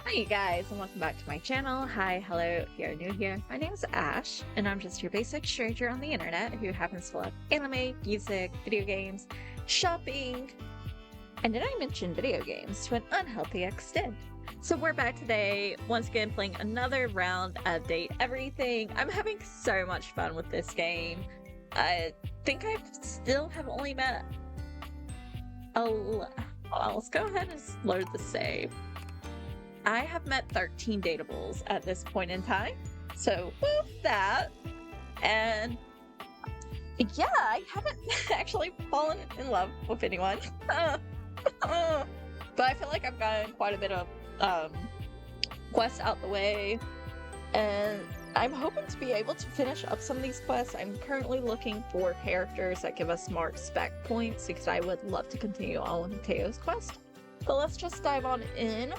Hi you guys and welcome back to my channel. Hi, hello, if you're new here. My name is Ash and I'm just your basic stranger on the internet who happens to love anime, music, video games, shopping, and did I mention video games to an unhealthy extent? So we're back today, once again playing another round of Date Everything. I'm having so much fun with this game. I think I still have only met well, let's go ahead and load the save. I have met 13 dateables at this point in time. So, with that. And yeah, I haven't actually fallen in love with anyone. But I feel like I've gotten quite a bit of quests out the way. And I'm hoping to be able to finish up some of these quests. I'm currently looking for characters that give us more spec points because I would love to continue on with Mateo's quest. But let's just dive on in.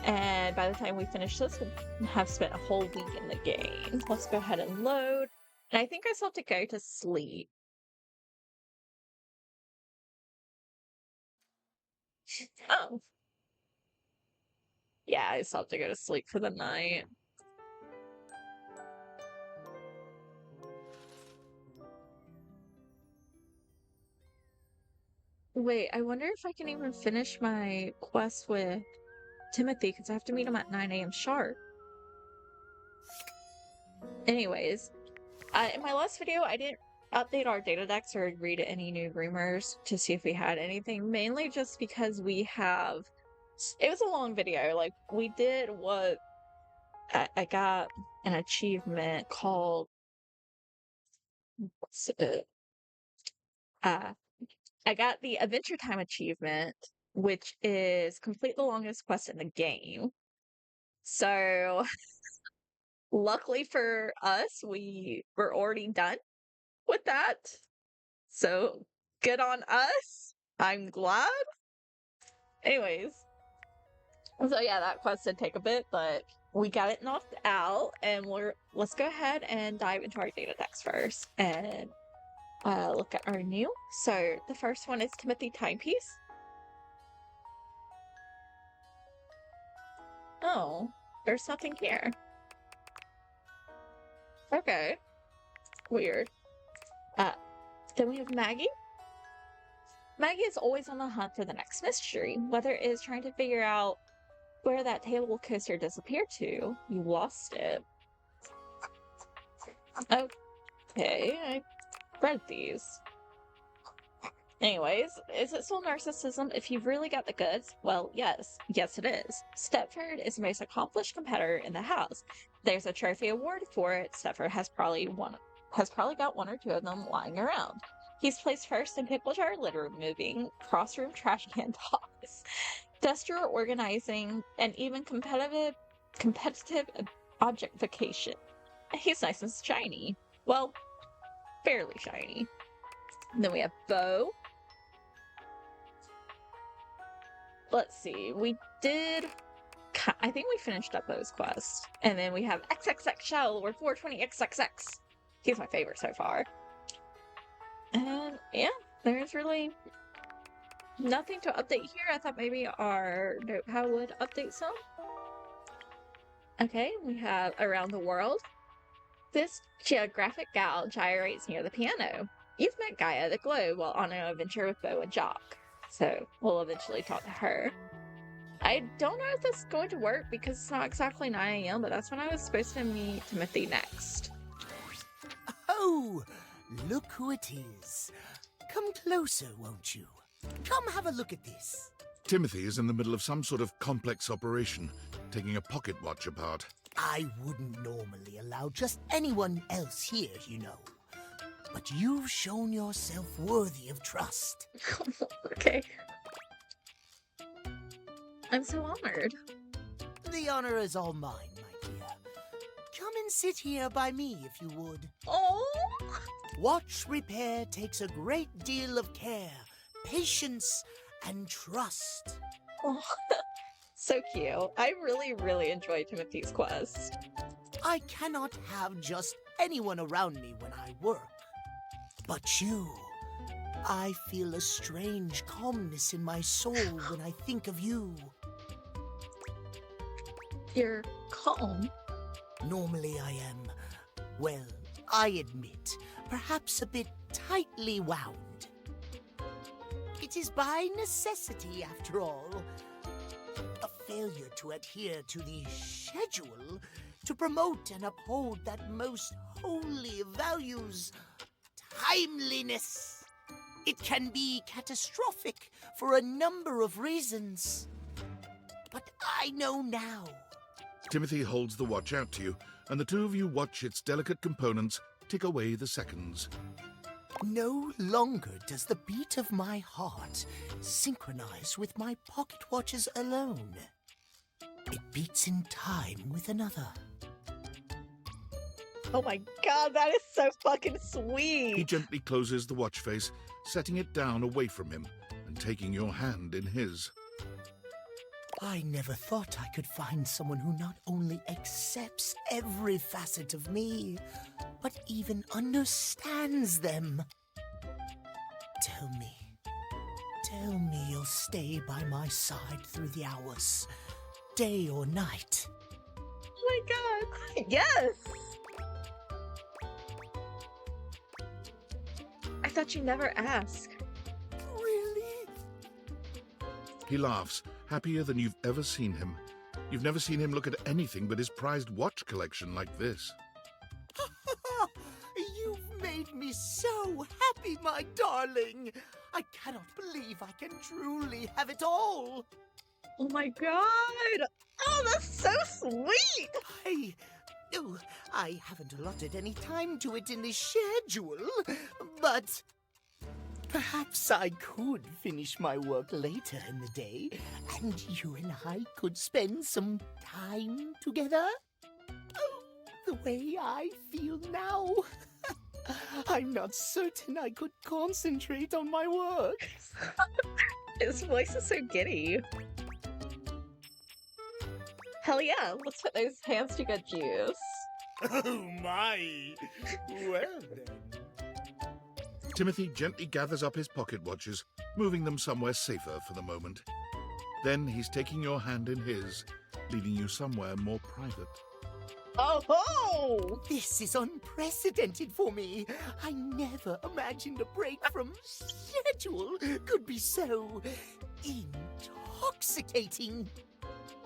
And by the time we finish this, we'll have spent a whole week in the game. Let's go ahead and load. And I think I still have to go to sleep. Oh. Yeah, I still have to go to sleep for the night. Wait, I wonder if I can even finish my quest with Timothy, because I have to meet him at 9 a.m. sharp. Anyways, in my last video, I didn't update our data decks or read any new rumors to see if we had anything, mainly just because we have... It was a long video. Like, we did what... I got an achievement called... What's it? I got the Adventure Time achievement, which is complete the longest quest in the game. So, luckily for us, we were already done with that. So, good on us. I'm glad. Anyways, so yeah, that quest did take a bit, but we got it knocked out, and let's go ahead and dive into our data decks first and look at our new. So the first one is Timothy Timepiece. Oh, there's nothing here. Okay, weird. Then we have Maggie. Maggie is always on the hunt for the next mystery, whether it is trying to figure out where that table coaster disappeared to. You lost it. Okay, I read these. Anyways, is it still narcissism? If you've really got the goods, well, yes. Yes, it is. Stepford is the most accomplished competitor in the house. There's a trophy award for it. Stepford has probably got one or two of them lying around. He's placed first in pickle jar litter removing, crossroom trash can toss, desk drawer organizing, and even competitive objectification. He's nice and shiny. Well, fairly shiny. And then we have Bo. Let's see, I think we finished up Bo's quest. And then we have XXX Shell, or 420XXX. He's my favorite so far. And yeah, there's really nothing to update here. I thought maybe our notepad would update some. Okay, we have Around the World. This geographic gal gyrates near the piano. You've met Gaia the Globe while on an adventure with Bo and Jock. So we'll eventually talk to her. I don't know if this is going to work because it's not exactly 9 a.m., but that's when I was supposed to meet Timothy next. Oh, look who it is. Come closer, won't you? Come have a look at this. Timothy is in the middle of some sort of complex operation, taking a pocket watch apart. I wouldn't normally allow just anyone else here, you know. But you've shown yourself worthy of trust. Okay. I'm so honored. The honor is all mine, my dear. Come and sit here by me, if you would. Oh! Watch repair takes a great deal of care, patience, and trust. Oh, so cute. I really, really enjoyed Timothy's quest. I cannot have just anyone around me when I work. But you, I feel a strange calmness in my soul when I think of you. You're calm. Normally I am, well, I admit, perhaps a bit tightly wound. It is by necessity, after all. A failure to adhere to the schedule to promote and uphold that most holy of values, timeliness. It can be catastrophic for a number of reasons. But I know now. Timothy holds the watch out to you, and the two of you watch its delicate components tick away the seconds. No longer does the beat of my heart synchronize with my pocket watches alone. It beats in time with another. Oh my god, that is so fucking He sweet. gently closes the watch face, setting it down away from him and taking your hand in his. I never thought I could find someone who not only accepts every facet of me, but even understands them. Tell me you'll stay by my side through the hours, day or night. Oh my god. Yes. I thought you never ask. Really? He laughs, happier than you've ever seen him. You've never seen him look at anything but his prized watch collection like this. You've made me so happy, my darling. I cannot believe I can truly have it all. Oh my god. Oh, that's so sweet. I haven't allotted any time to it in the schedule, but perhaps I could finish my work later in the day, and you and I could spend some time together. Oh, the way I feel now. I'm not certain I could concentrate on my work. His voice is so giddy. Hell yeah, let's put those hands to good use. Oh my! Well then. Timothy gently gathers up his pocket watches, moving them somewhere safer for the moment. Then he's taking your hand in his, leading you somewhere more private. Oh ho! This is unprecedented for me. I never imagined a break from schedule could be so intoxicating.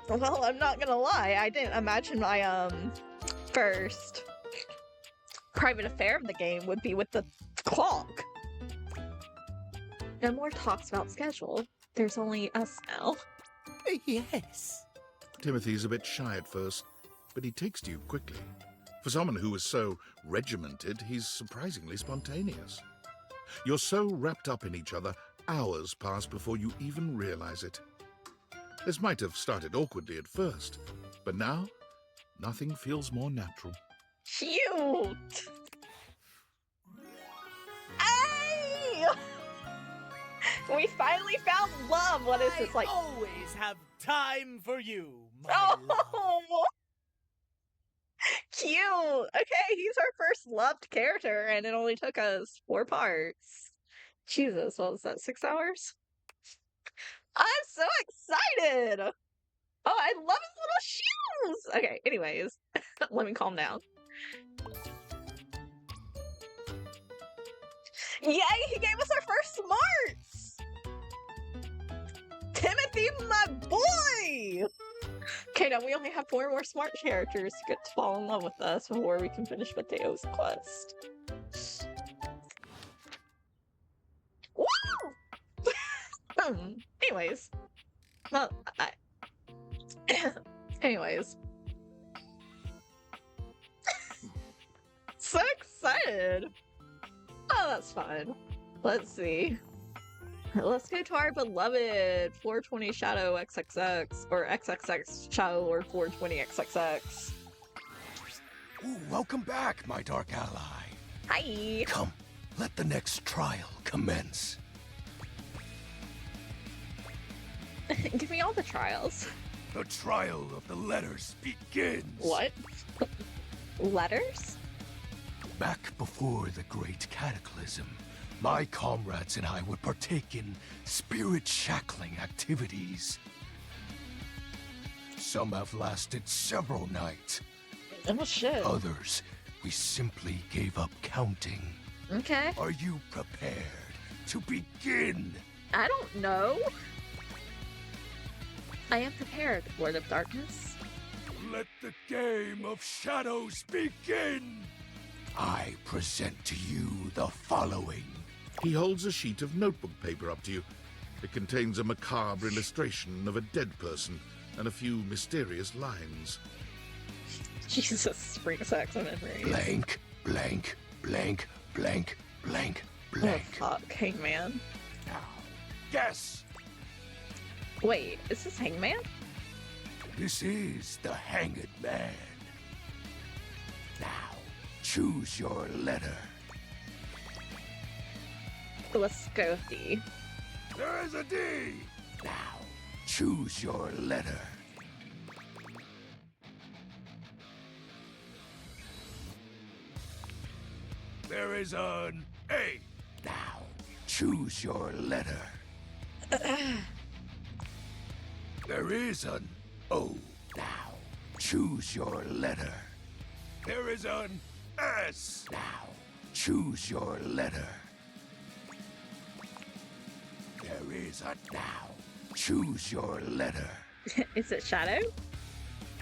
Well, I'm not gonna lie, I didn't imagine my first private affair of the game would be with the clock. No more talks about schedule. There's only us now. Yes. Timothy's a bit shy at first, but he takes to you quickly. For someone who is so regimented, he's surprisingly spontaneous. You're so wrapped up in each other, hours pass before you even realize it. This might have started awkwardly at first, but now, nothing feels more natural. Cute! Hey! We finally found love! What is this, like... I always have time for you, my love. Oh! Cute! Okay, he's our first loved character, and it only took us 4 parts. Jesus, what was that, 6 hours? I'm so excited! Oh, I love his little shoes! Okay, anyways, let me calm down. Yay, he gave us our first smarts! Timothy, my boy! Okay, now we only have 4 more smart characters to get to fall in love with us before we can finish Mateo's quest. Woo! Anyways. Well, anyways. So excited! Oh, that's fun. Let's see. Let's go to our beloved 420 Shadow XXX, or XXX Shadow, or 420 XXX. Ooh, welcome back, my dark ally. Hi! Come, let the next trial commence. Give me all the trials. The trial of the letters begins. What? Letters? Back before the great cataclysm, my comrades and I would partake in spirit-shackling activities. Some have lasted several nights. Oh shit. Others, we simply gave up counting. Okay. Are you prepared to begin? I don't know. I am prepared, Lord of Darkness. Let the game of shadows begin! I present to you the following. He holds a sheet of notebook paper up to you. It contains a macabre illustration of a dead person and a few mysterious lines. Jesus, springs back some memories. Blank, blank, blank, blank, blank, Oh blank. fuck, Hangman. Now, guess. Wait, is this Hangman? This is the Hanged Man. Now, choose your letter. Let's go with D. There is a D. Now, choose your letter. There is an A. Now, choose your letter. There is an O. Now, choose your letter. There is an S. Now, choose your letter. There is a now. Choose your letter. Is it Shadow?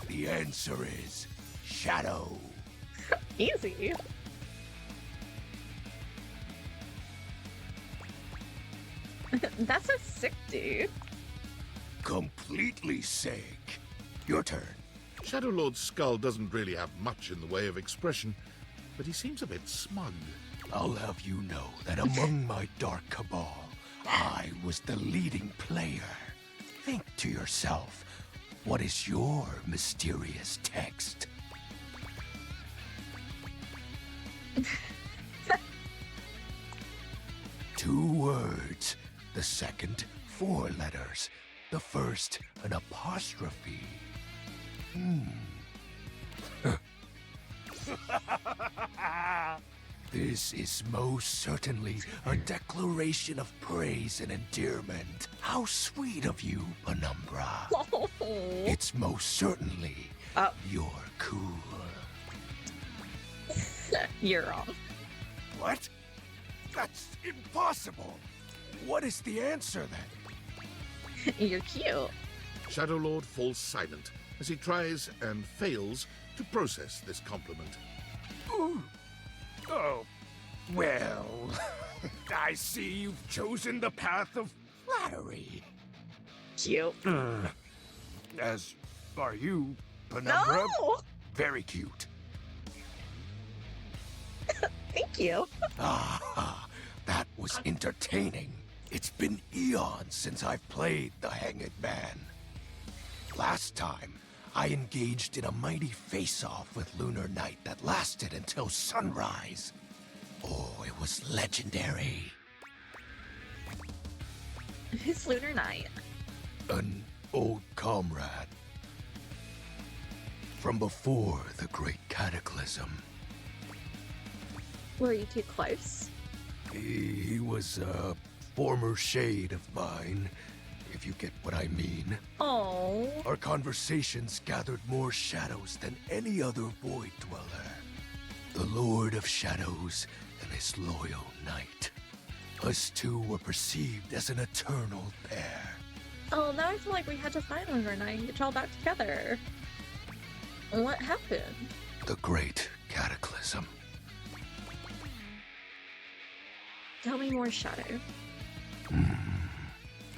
The answer is shadow. Easy. That's a sick dude. Completely sick. Your turn. Shadow Lord's skull doesn't really have much in the way of expression, but he seems a bit smug. I'll have you know that among my dark cabal, I was the leading player. Think to yourself, what is your mysterious text? Two words. The second, 4 letters. The first, an apostrophe. This is most certainly a declaration of praise and endearment. How sweet of you, Penumbra. It's most certainly you're cool. You're wrong. What? That's impossible. What is the answer then? You're cute. Shadow Lord falls silent as he tries and fails to process this compliment. Ooh. Oh, well, I see you've chosen the path of flattery. Cute. As are you, Penumbra. No! Very cute. Thank you. Ah, that was entertaining. It's been eons since I've played the Hanged Man. Last time, I engaged in a mighty face-off with Lunar Knight that lasted until sunrise. Oh, it was legendary. Who's Lunar Knight? An old comrade. From before the Great Cataclysm. Were you too close? He was a former shade of mine, if you get what I mean. Oh. Our conversations gathered more shadows than any other Void Dweller. The Lord of Shadows and his loyal knight. Us two were perceived as an eternal pair. Oh, now I feel like we had to find Lunar Knight and get y'all back together. What happened? The Great Cataclysm. Tell me more, Shadow.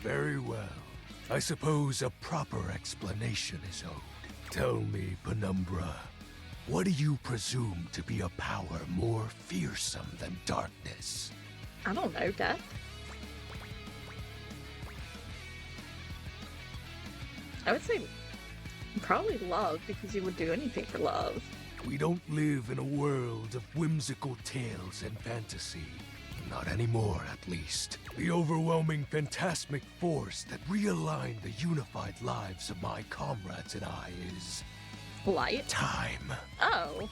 Very well. I suppose a proper explanation is owed. Tell me, Penumbra, what do you presume to be a power more fearsome than darkness? I don't know, Death. I would say probably love, because you would do anything for love. We don't live in a world of whimsical tales and fantasy. Not anymore, at least. The overwhelming phantasmic force that realigned the unified lives of my comrades and I is... Light? time. Oh.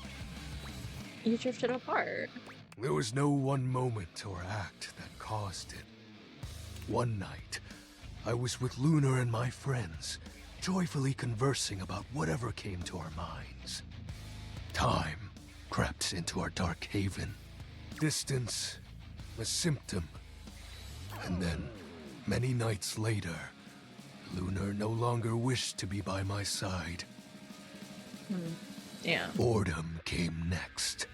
You drifted apart. There was no one moment or act that caused it. One night, I was with Lunar and my friends, joyfully conversing about whatever came to our minds. Time crept into our dark haven. Distance, a symptom. And then, many nights later, Lunar no longer wished to be by my side. Yeah. Boredom came next.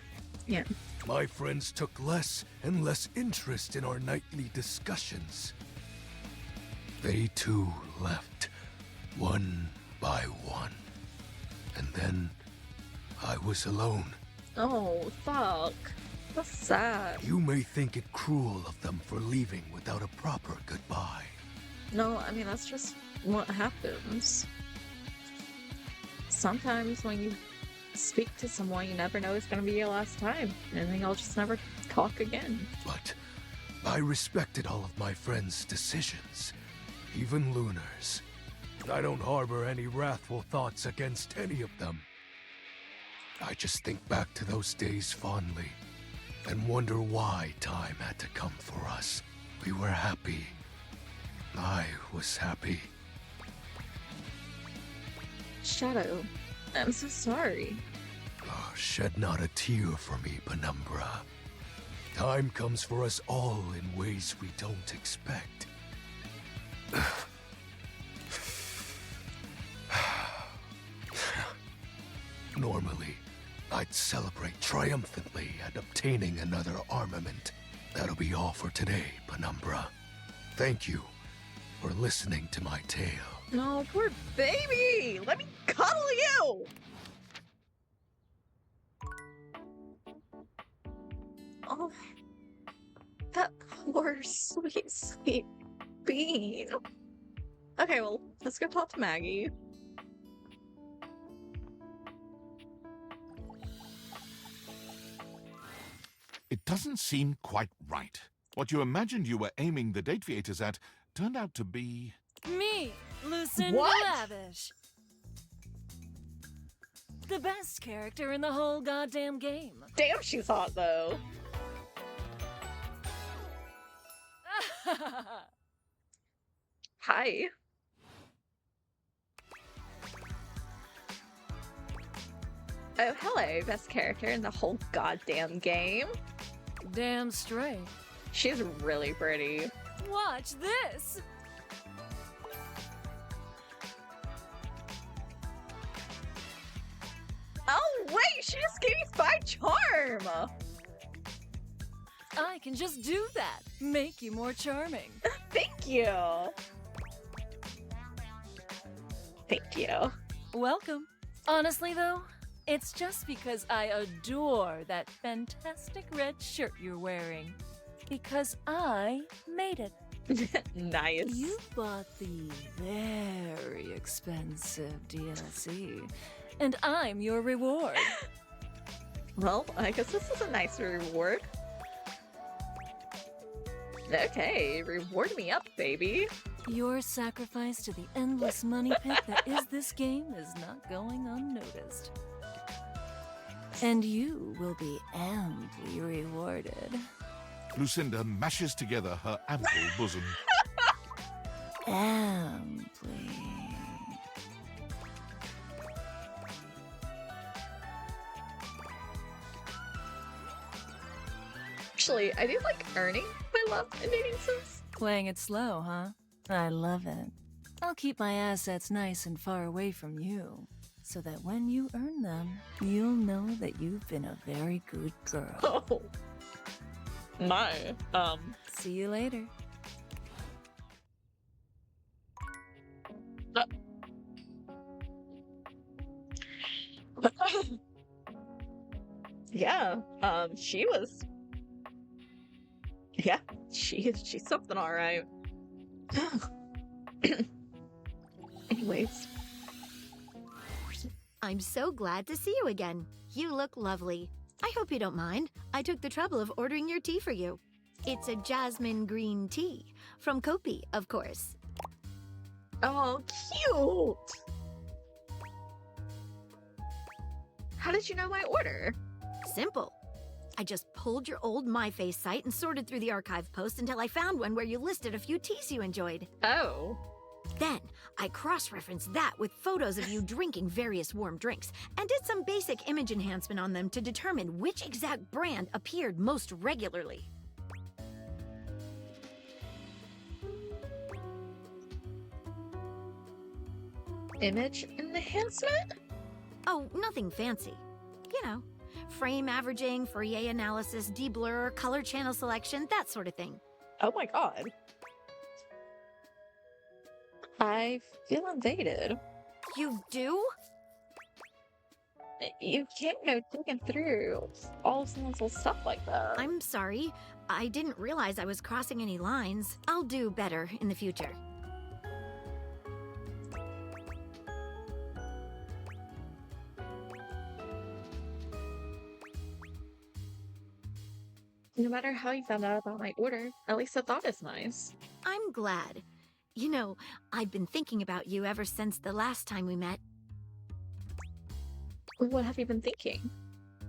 Yeah. My friends took less and less interest in our nightly discussions. They too left, one by one. And then, I was alone. Oh, fuck. That's sad. You may think it cruel of them for leaving without a proper goodbye. No, I mean, that's just what happens. Sometimes when you speak to someone, you never know it's going to be your last time, and then you'll just never talk again. But I respected all of my friends' decisions, even Lunar's. I don't harbor any wrathful thoughts against any of them. I just think back to those days fondly, and wonder why time had to come for us. We were happy. I was happy. Shadow, I'm so sorry. Oh, shed not a tear for me, Penumbra. Time comes for us all in ways we don't expect. Normally, I'd celebrate triumphantly at obtaining another armament. That'll be all for today, Penumbra. Thank you for listening to my tale. No, poor baby! Let me cuddle you! Oh, that poor sweet, sweet bean. Okay, well, let's go talk to Maggie. It doesn't seem quite right. What you imagined you were aiming the date theaters at turned out to be... Me, Lucinda What? Lavish. The best character in the whole goddamn game. Damn, she's hot, though. Hi. Oh, hello, best character in the whole goddamn game. Damn straight. She's really pretty. Watch this! Oh, wait, she just gave me Spy Charm! I can just do that. Make you more charming. Thank you. Thank you. Welcome. Honestly, though, it's just because I adore that fantastic red shirt you're wearing. Because I made it. Nice. You bought the very expensive DLC, and I'm your reward. Well, I guess this is a nice reward. Okay, reward me up, baby. Your sacrifice to the endless money pit that is this game is not going unnoticed. And you will be amply rewarded. Lucinda mashes together her ample bosom. Amply. Actually, I do like earning my love in dating sims. Playing it slow, huh? I love it. I'll keep my assets nice and far away from you, so that when you earn them, you'll know that you've been a very good girl. Oh. My, See you later. yeah, she was... Yeah, she's something alright. Anyways. I'm so glad to see you again. You look lovely. I hope you don't mind. I took the trouble of ordering your tea for you. It's a jasmine green tea. From Kopi, of course. Oh, cute! How did you know my order? Simple. I just pulled your old MyFace site and sorted through the archive posts until I found one where you listed a few teas you enjoyed. Oh. Then I cross-referenced that with photos of you drinking various warm drinks and did some basic image enhancement on them to determine which exact brand appeared most regularly. Image enhancement? Oh, nothing fancy. You know, frame averaging, Fourier analysis, deblur, color channel selection, that sort of thing. Oh my god. I feel invaded. You do? You can't go digging through all of someone's little stuff like that. I'm sorry. I didn't realize I was crossing any lines. I'll do better in the future. No matter how you found out about my order, at least the thought is nice. I'm glad. You know, I've been thinking about you ever since the last time we met. What have you been thinking?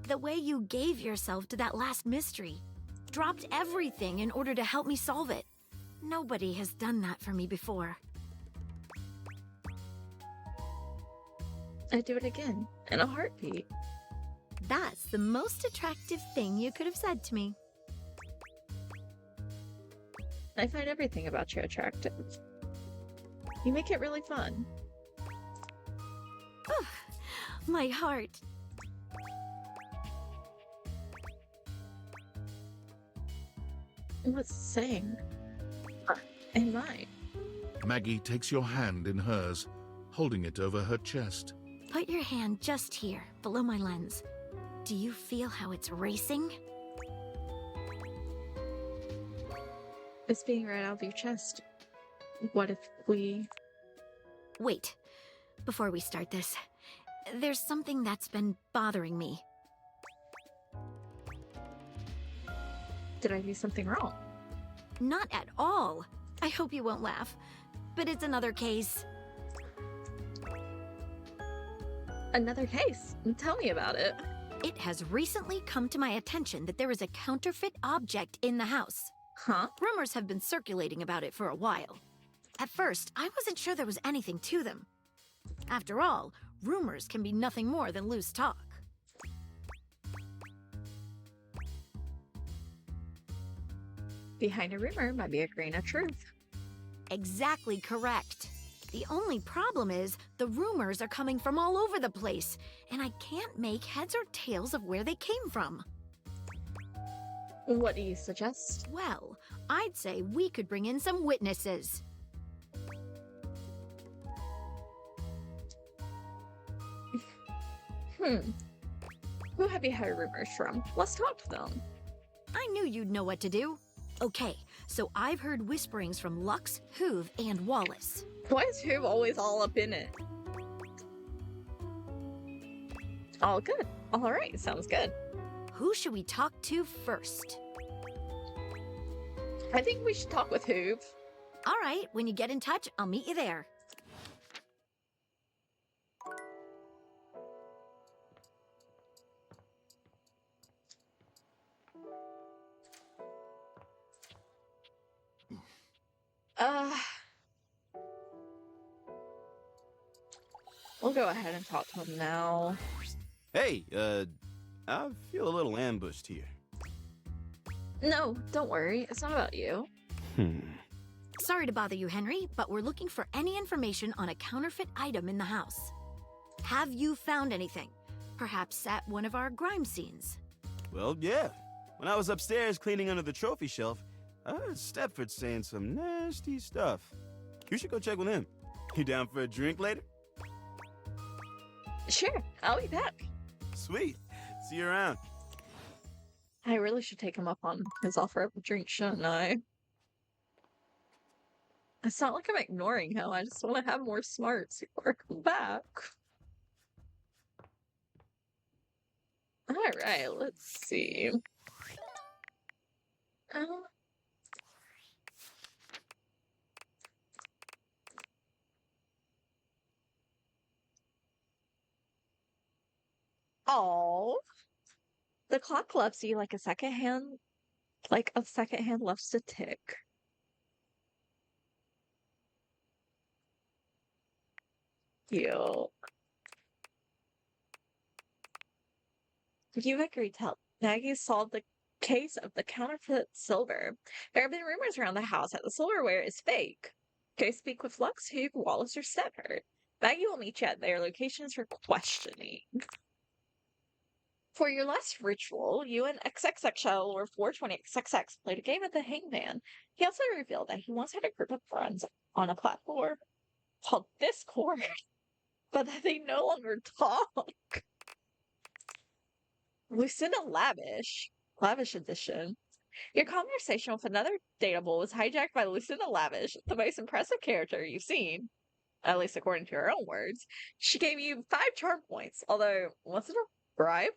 The way you gave yourself to that last mystery. Dropped everything in order to help me solve it. Nobody has done that for me before. I'd do it again, in a heartbeat. That's the most attractive thing you could have said to me. I find everything about you attractive. You make it really fun. My heart. What's saying? And mine. Maggie takes your hand in hers, holding it over her chest. Put your hand just here, below my lens. Do you feel how it's racing? It's being right out of your chest. What if we... Wait, before we start this, there's something that's been bothering me. Did I do something wrong? Not at all. I hope you won't laugh, but it's another case. Another case. Tell me about it. It has recently come to my attention that there is a counterfeit object in the house. Huh? Rumors have been circulating about it for a while. At first, I wasn't sure there was anything to them. After all, rumors can be nothing more than loose talk. Behind a rumor might be a grain of truth. Exactly correct. The only problem is the rumors are coming from all over the place, and I can't make heads or tails of where they came from. What do you suggest? Well, I'd say we could bring in some witnesses. Who have you heard rumors from? Let's talk to them. I knew you'd know what to do. Okay, so I've heard whisperings from Lux, Hoove, and Wallace. Why is Hoove always all up in it? All good. All right, sounds good. Who should we talk to first? I think we should talk with Hoove. All right, when you get in touch, I'll meet you there. We'll go ahead and talk to him now. Hey, I feel a little ambushed here. No, don't worry. It's not about you. Sorry to bother you, Henry, but we're looking for any information on a counterfeit item in the house. Have you found anything? Perhaps at one of our grime scenes? Well, yeah. When I was upstairs cleaning under the trophy shelf, I heard Stepford saying some nasty stuff. You should go check with him. You down for a drink later? Sure, I'll be back. Sweet. See you around. I really should take him up on his offer of a drink, shouldn't I? It's not like I'm ignoring him. I just want to have more smarts before I come back. Alright, let's see. Oh, the clock loves you like a secondhand loves to tick. Cute. You agreed to help Maggie solve the case of the counterfeit silver. There have been rumors around the house that the silverware is fake. Go speak with Lux, Hoog, Wallace, or Stepford. Maggie will meet you at their locations for questioning. For your last ritual, you and XXXL or 420XXX played a game at the Hangman. He also revealed that he once had a group of friends on a platform called Discord, but that they no longer talk. Lucinda Lavish edition. Your conversation with another dateable was hijacked by Lucinda Lavish, the most impressive character you've seen, at least according to her own words. She gave you 5 charm points, although, was it a bribe?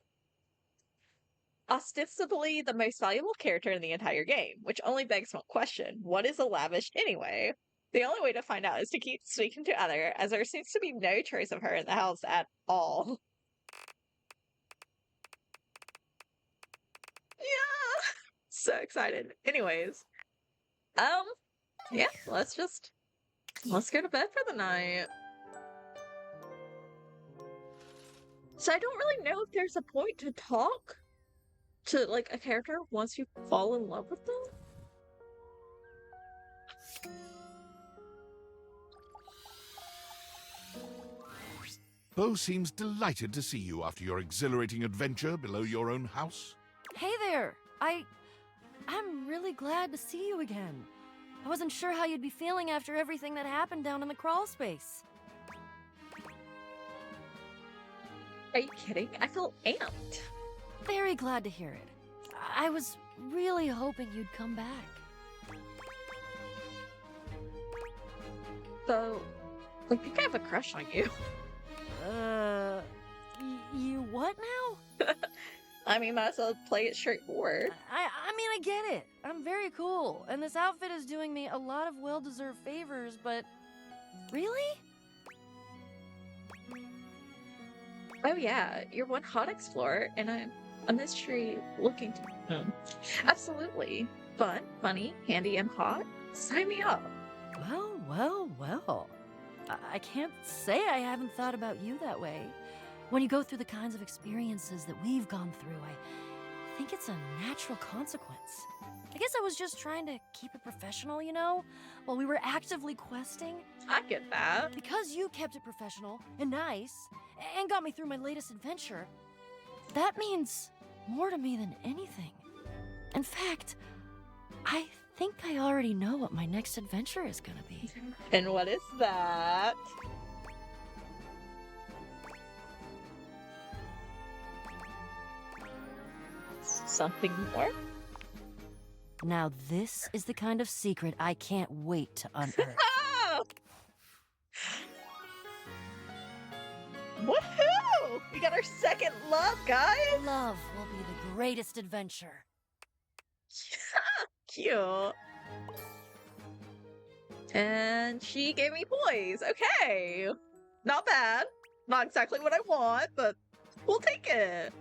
Ostensibly the most valuable character in the entire game, which only begs one question. What is a Lavish anyway? The only way to find out is to keep speaking to Other, as there seems to be no trace of her in the house at all. Yeah! So excited. Anyways. Yeah, let's go to bed for the night. So I don't really know if there's a point to talk to, like, a character once you fall in love with them. Bo seems delighted to see you after your exhilarating adventure below your own house. Hey there! I'm really glad to see you again. I wasn't sure how you'd be feeling after everything that happened down in the crawl space. Are you kidding? I feel amped. Very glad to hear it. I was really hoping you'd come back. So, I think I have a crush on you. You what now? I mean, might as well play it straightforward. I mean, I get it. I'm very cool, and this outfit is doing me a lot of well-deserved favors, but... Really? Oh yeah, you're one hot explorer, and I'm a mystery looking to... Absolutely. Fun, funny, handy, and hot. Sign me up. Well. I can't say I haven't thought about you that way. When you go through the kinds of experiences that we've gone through, I think it's a natural consequence. I guess I was just trying to keep it professional, you know? While we were actively questing. I get that. Because you kept it professional and nice, and got me through my latest adventure, that means more to me than anything. In fact, I think I already know what my next adventure is gonna be. And what is that? Something more? Now this is the kind of secret I can't wait to unearth. Oh! Woohoo! We got our second love, guys! Love will be the greatest adventure. Cute. And she gave me poise. Okay. Not bad. Not exactly what I want, but we'll take it.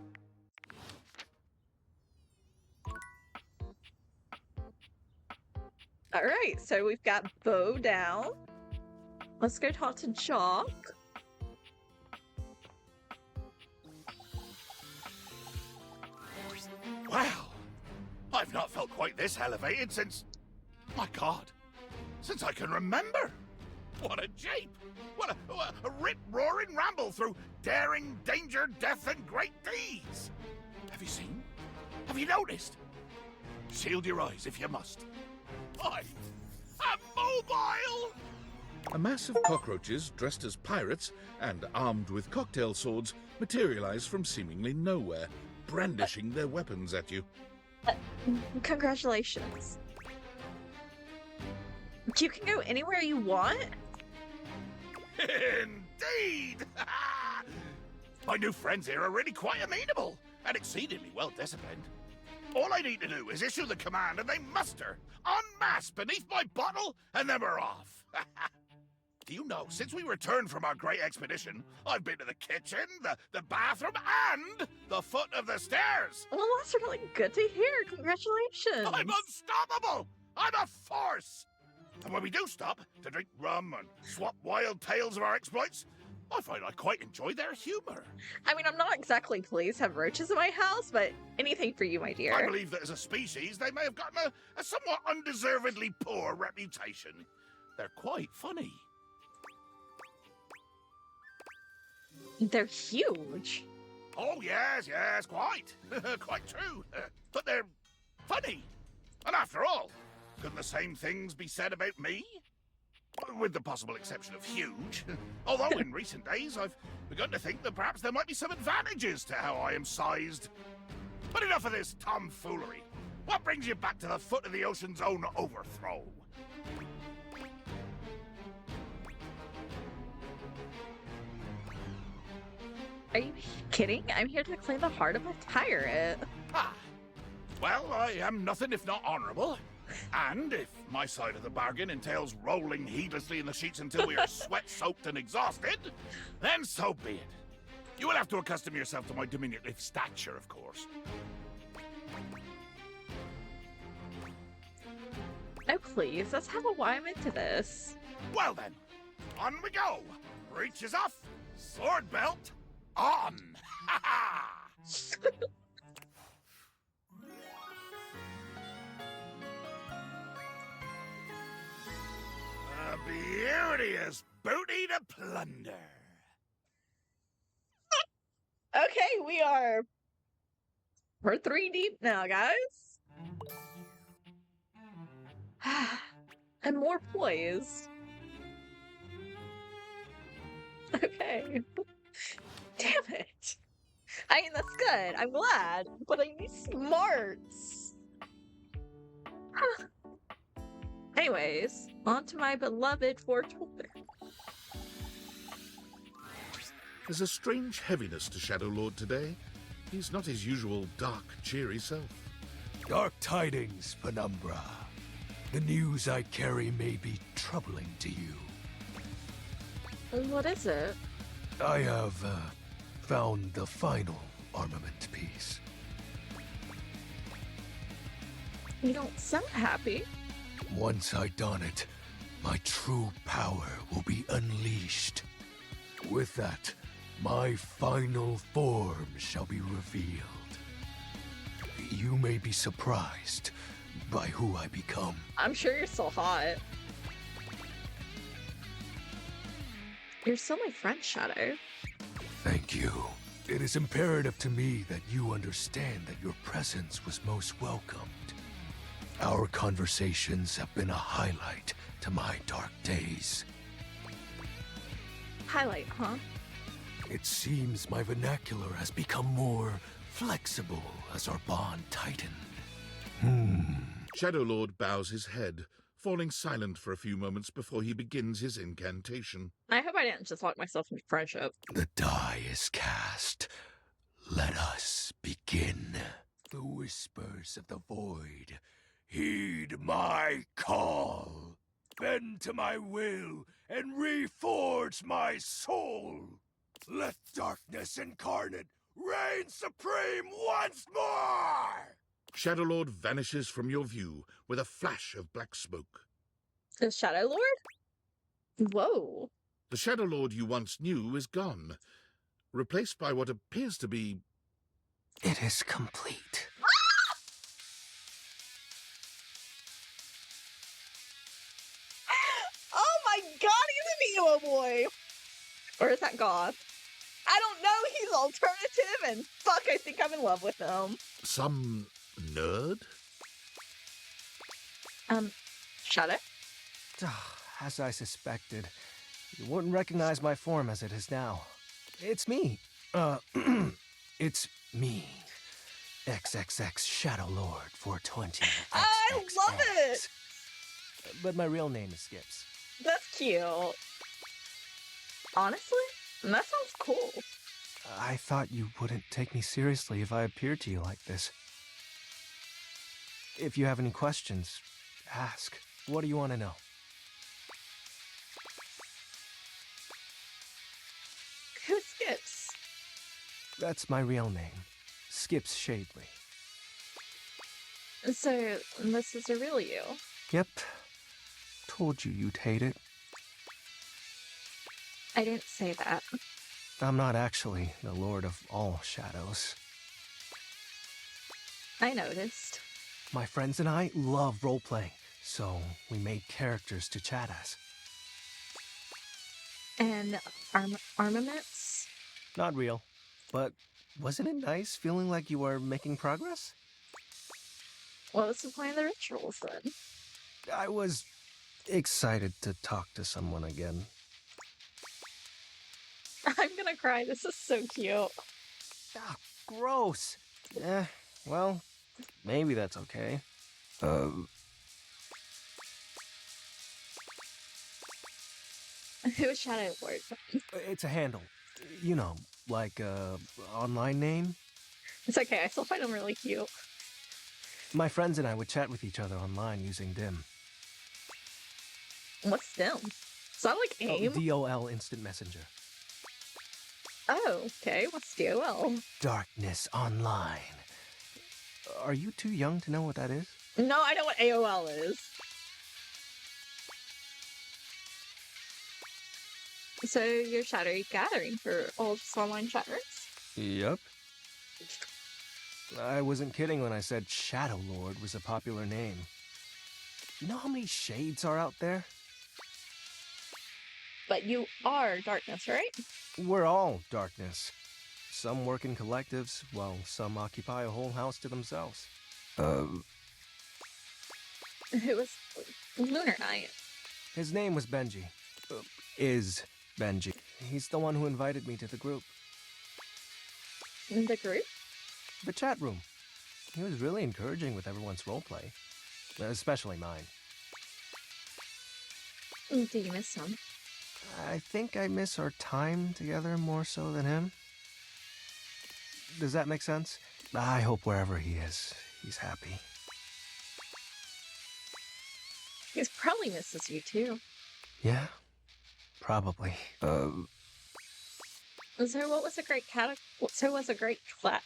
All right, so we've got Bo down. Let's go talk to Jock. Wow! I've not felt quite this elevated since... My God! Since I can remember! What a jape! What a rip-roaring ramble through daring, danger, death, and great deeds! Have you seen? Have you noticed? Shield your eyes if you must. I'm mobile! A mass of cockroaches dressed as pirates and armed with cocktail swords materialize from seemingly nowhere, brandishing their weapons at you. Congratulations. You can go anywhere you want? Indeed! My new friends here are really quite amenable and exceedingly well disciplined. All I need to do is issue the command and they muster, en masse beneath my bottle, and then we're off. Do you know, since we returned from our great expedition, I've been to the kitchen, the bathroom, and the foot of the stairs. Well, that's really good to hear. Congratulations. I'm unstoppable! I'm a force! And when we do stop to drink rum and swap wild tales of our exploits, I find I quite enjoy their humour. I mean, I'm not exactly pleased to have roaches in my house, but anything for you, my dear. I believe that as a species, they may have gotten a somewhat undeservedly poor reputation. They're quite funny. They're huge. Oh, yes, quite. Quite true. But they're funny. And after all, couldn't the same things be said about me? With the possible exception of huge. Although in recent days, I've begun to think that perhaps there might be some advantages to how I am sized. But enough of this tomfoolery. What brings you back to the foot of the ocean's own overthrow? Are you kidding? I'm here to clean the heart of a tyrant. Ah, well, I am nothing if not honourable. And if my side of the bargain entails rolling heedlessly in the sheets until we are sweat-soaked and exhausted, then so be it. You will have to accustom yourself to my diminutive stature, of course. Oh, please, let's have a why I'm into this. Well then, on we go. Breeches off, sword belt on. Ha ha! A beauteous booty to plunder. Okay, we're 3 deep now, guys. I'm more poised. Okay. Damn it. I mean, that's good. I'm glad. But I need smarts. Anyways, on to my beloved foretold. There's a strange heaviness to Shadow Lord today. He's not his usual dark, cheery self. Dark tidings, Penumbra. The news I carry may be troubling to you. What is it? I have found the final armament piece. You don't sound happy. Once I don it, my true power will be unleashed. With that, my final form shall be revealed. You may be surprised by who I become. I'm sure you're still hot. You're still my friend, Shadow. Thank you. It is imperative to me that you understand that your presence was most welcomed. Our conversations have been a highlight to my dark days. Highlight, huh? It seems my vernacular has become more flexible as our bond tightened. Shadow Lord bows his head, falling silent for a few moments before he begins his incantation. I hope I didn't just lock myself into friendship. The die is cast. Let us begin. The whispers of the void. Heed my call. Bend to my will and reforge my soul. Let darkness incarnate reign supreme once more! Shadow Lord vanishes from your view with a flash of black smoke. The Shadow Lord? Whoa. The Shadow Lord you once knew is gone, replaced by what appears to be... It is complete. Oh my god, he's an emo boy! Or is that goth? I don't know, he's alternative, and fuck, I think I'm in love with him. some nerd? Shadow? As I suspected, you wouldn't recognize my form as it is now. It's me. It's me. XXX Shadow Lord 420. I love it! But my real name is Skips. That's cute. Honestly, that sounds cool. I thought you wouldn't take me seriously if I appeared to you like this. If you have any questions, ask. What do you want to know? Who Skips? That's my real name. Skips Shadley. So, this is a real you. Yep. Told you you'd hate it. I didn't say that. I'm not actually the Lord of all shadows. I noticed. My friends and I love roleplaying, so we made characters to chat as. And armaments? Not real, but wasn't it nice feeling like you were making progress? What was the point of the rituals then? I was excited to talk to someone again. I'm gonna cry. This is so cute. Ah, gross. Well, maybe that's okay. Who is Shadow Lord? It's a handle. You know, like online name. It's okay. I still find him really cute. My friends and I would chat with each other online using DIM. What's them? Is that like AIM? DOL Instant Messenger. Oh, okay. What's DOL? Darkness Online. Are you too young to know what that is? No, I know what AOL is. So you're Shadow Gathering for all just online chatters? Yep. I wasn't kidding when I said Shadow Lord was a popular name. You know how many shades are out there? But you are darkness, right? We're all darkness. Some work in collectives, while some occupy a whole house to themselves. Who was Lunar Knight? His name was Benji. Is Benji. He's the one who invited me to the group. The group? The chat room. He was really encouraging with everyone's roleplay. Especially mine. Do you miss him? I think I miss our time together more so than him. Does that make sense? I hope wherever he is, he's happy. He probably misses you too. Yeah, probably. So what was a great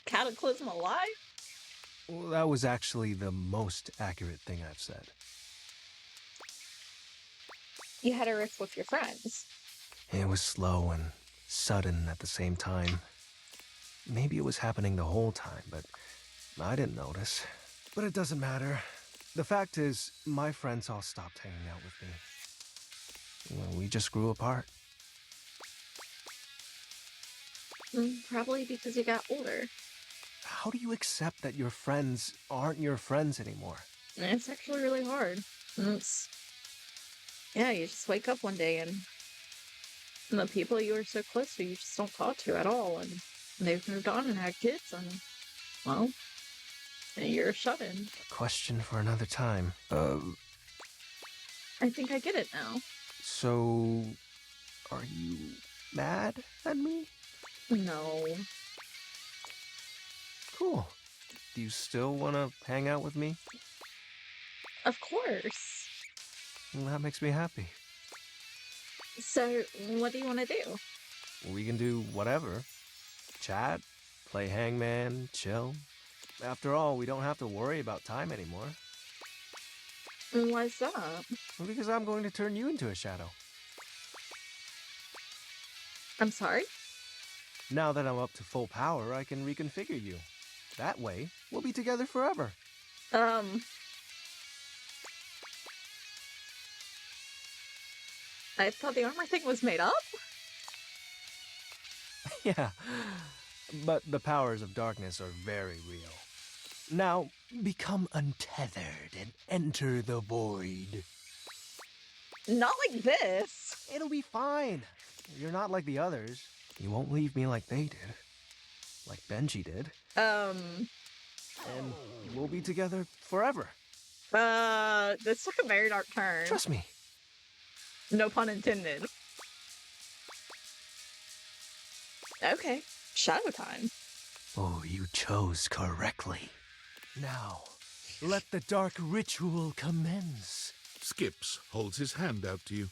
cataclysm alive? Well, that was actually the most accurate thing I've said. You had a rift with your friends. It was slow and sudden at the same time. Maybe it was happening the whole time, but I didn't notice. But it doesn't matter. The fact is, my friends all stopped hanging out with me. Well, we just grew apart. Probably because you got older. How do you accept that your friends aren't your friends anymore? It's actually really hard. Yeah, you just wake up one day and the people you were so close to, you just don't talk to at all, and they've moved on and had kids, and, well, you're shut in. A question for another time. I think I get it now. So, are you mad at me? No. Cool. Do you still want to hang out with me? Of course. Well, that makes me happy. So, what do you want to do? We can do whatever. Chat, play hangman, chill. After all, we don't have to worry about time anymore. Why's that? Well, because I'm going to turn you into a shadow. I'm sorry? Now that I'm up to full power, I can reconfigure you. That way, we'll be together forever. I thought the armor thing was made up? Yeah, but the powers of darkness are very real. Now, become untethered and enter the void. Not like this. It'll be fine. You're not like the others. You won't leave me like they did. Like Benji did. And we'll be together forever. This took a very dark turn. Trust me. No pun intended. Okay, shadow time. Oh, you chose correctly. Now, let the dark ritual commence. Skips holds his hand out to you.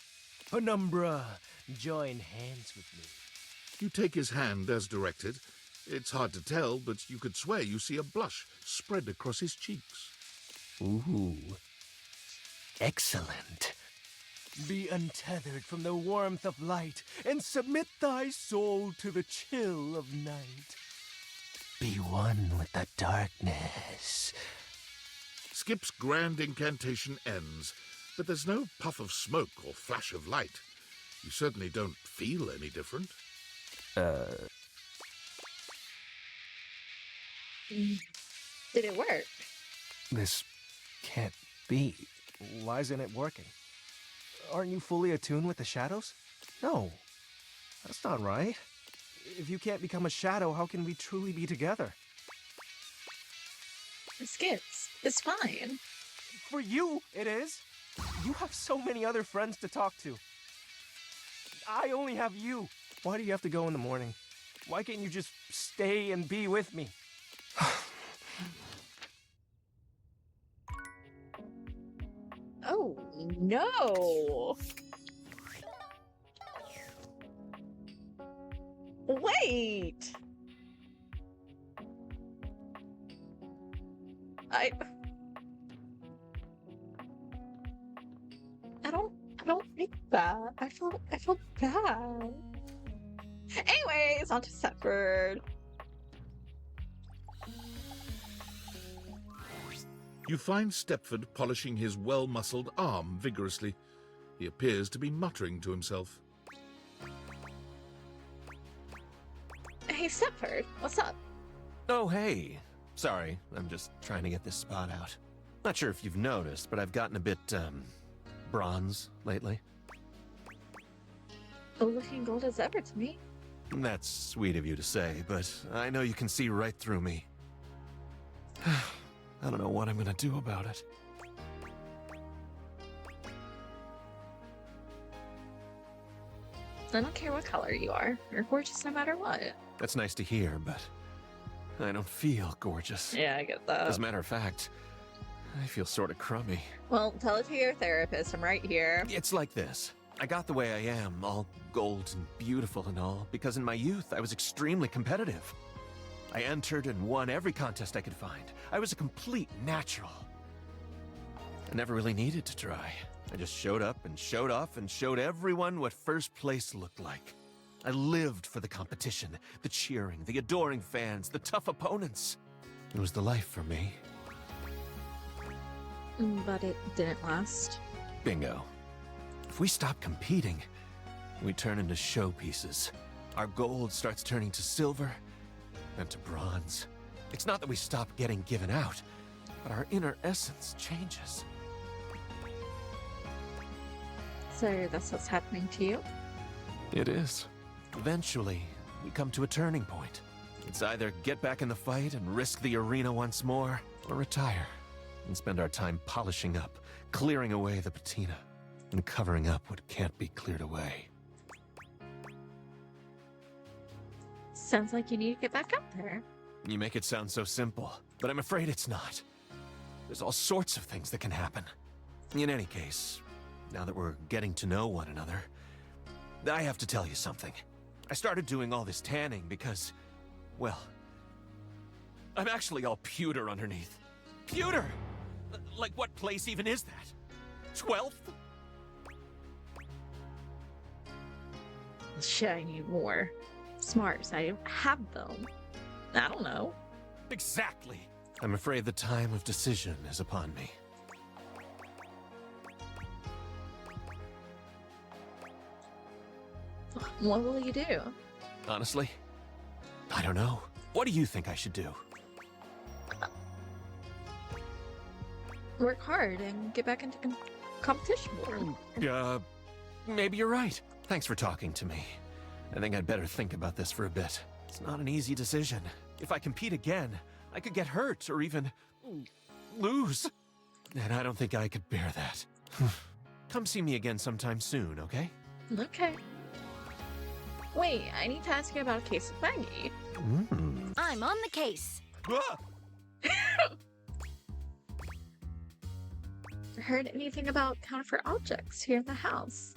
Penumbra, join hands with me. You take his hand as directed. It's hard to tell, but you could swear you see a blush spread across his cheeks. Ooh. Excellent. Be untethered from the warmth of light, and submit thy soul to the chill of night. Be one with the darkness. Skip's grand incantation ends, but there's no puff of smoke or flash of light. You certainly don't feel any different. Did it work? This can't be. Why isn't it working? Aren't you fully attuned with the shadows? No, that's not right. If you can't become a shadow, how can we truly be together? Skips, it's fine. For you, it is. You have so many other friends to talk to. I only have you. Why do you have to go in the morning? Why can't you just stay and be with me? Oh, no. Wait. I don't think that. I felt bad. Anyways, on to Stepford. You find Stepford polishing his well-muscled arm vigorously. He appears to be muttering to himself. Hey, Stepford, what's up? Oh, hey. Sorry, I'm just trying to get this spot out. Not sure if you've noticed, but I've gotten a bit, bronze lately. Looking gold as ever to me. That's sweet of you to say, but I know you can see right through me. I don't know what I'm gonna do about it. I don't care what color you are. You're gorgeous no matter what. That's nice to hear, but I don't feel gorgeous. Yeah, I get that. As a matter of fact, I feel sort of crummy. Well, tell it to your therapist. I'm right here. It's like this. I got the way I am, all gold and beautiful and all, because in my youth I was extremely competitive. I entered and won every contest I could find. I was a complete natural. I never really needed to try. I just showed up and showed off and showed everyone what first place looked like. I lived for the competition, the cheering, the adoring fans, the tough opponents. It was the life for me. But it didn't last. Bingo. If we stop competing, we turn into showpieces. Our gold starts turning to silver and to bronze. It's not that we stop getting given out, but our inner essence changes. So that's what's happening to you? It is. Eventually, we come to a turning point. It's either get back in the fight and risk the arena once more, or retire and spend our time polishing up, clearing away the patina, and covering up what can't be cleared away. Sounds like you need to get back up there. You make it sound so simple, but I'm afraid it's not. There's all sorts of things that can happen. In any case, now that we're getting to know one another, I have to tell you something. I started doing all this tanning because, well, I'm actually all pewter underneath. Pewter! Like, what place even is that? 12th? Shit, I need more smarts. I don't have them. I don't know. Exactly. I'm afraid the time of decision is upon me. What will you do? Honestly, I don't know. What do you think I should do? Work hard and get back into competition more. Maybe you're right. Thanks for talking to me. I think I'd better think about this for a bit. It's not an easy decision. If I compete again, I could get hurt or even lose. And I don't think I could bear that. Come see me again sometime soon, okay? Okay. Wait, I need to ask you about a case of Maggie. I'm on the case. Ah! Heard anything about counterfeit objects here in the house?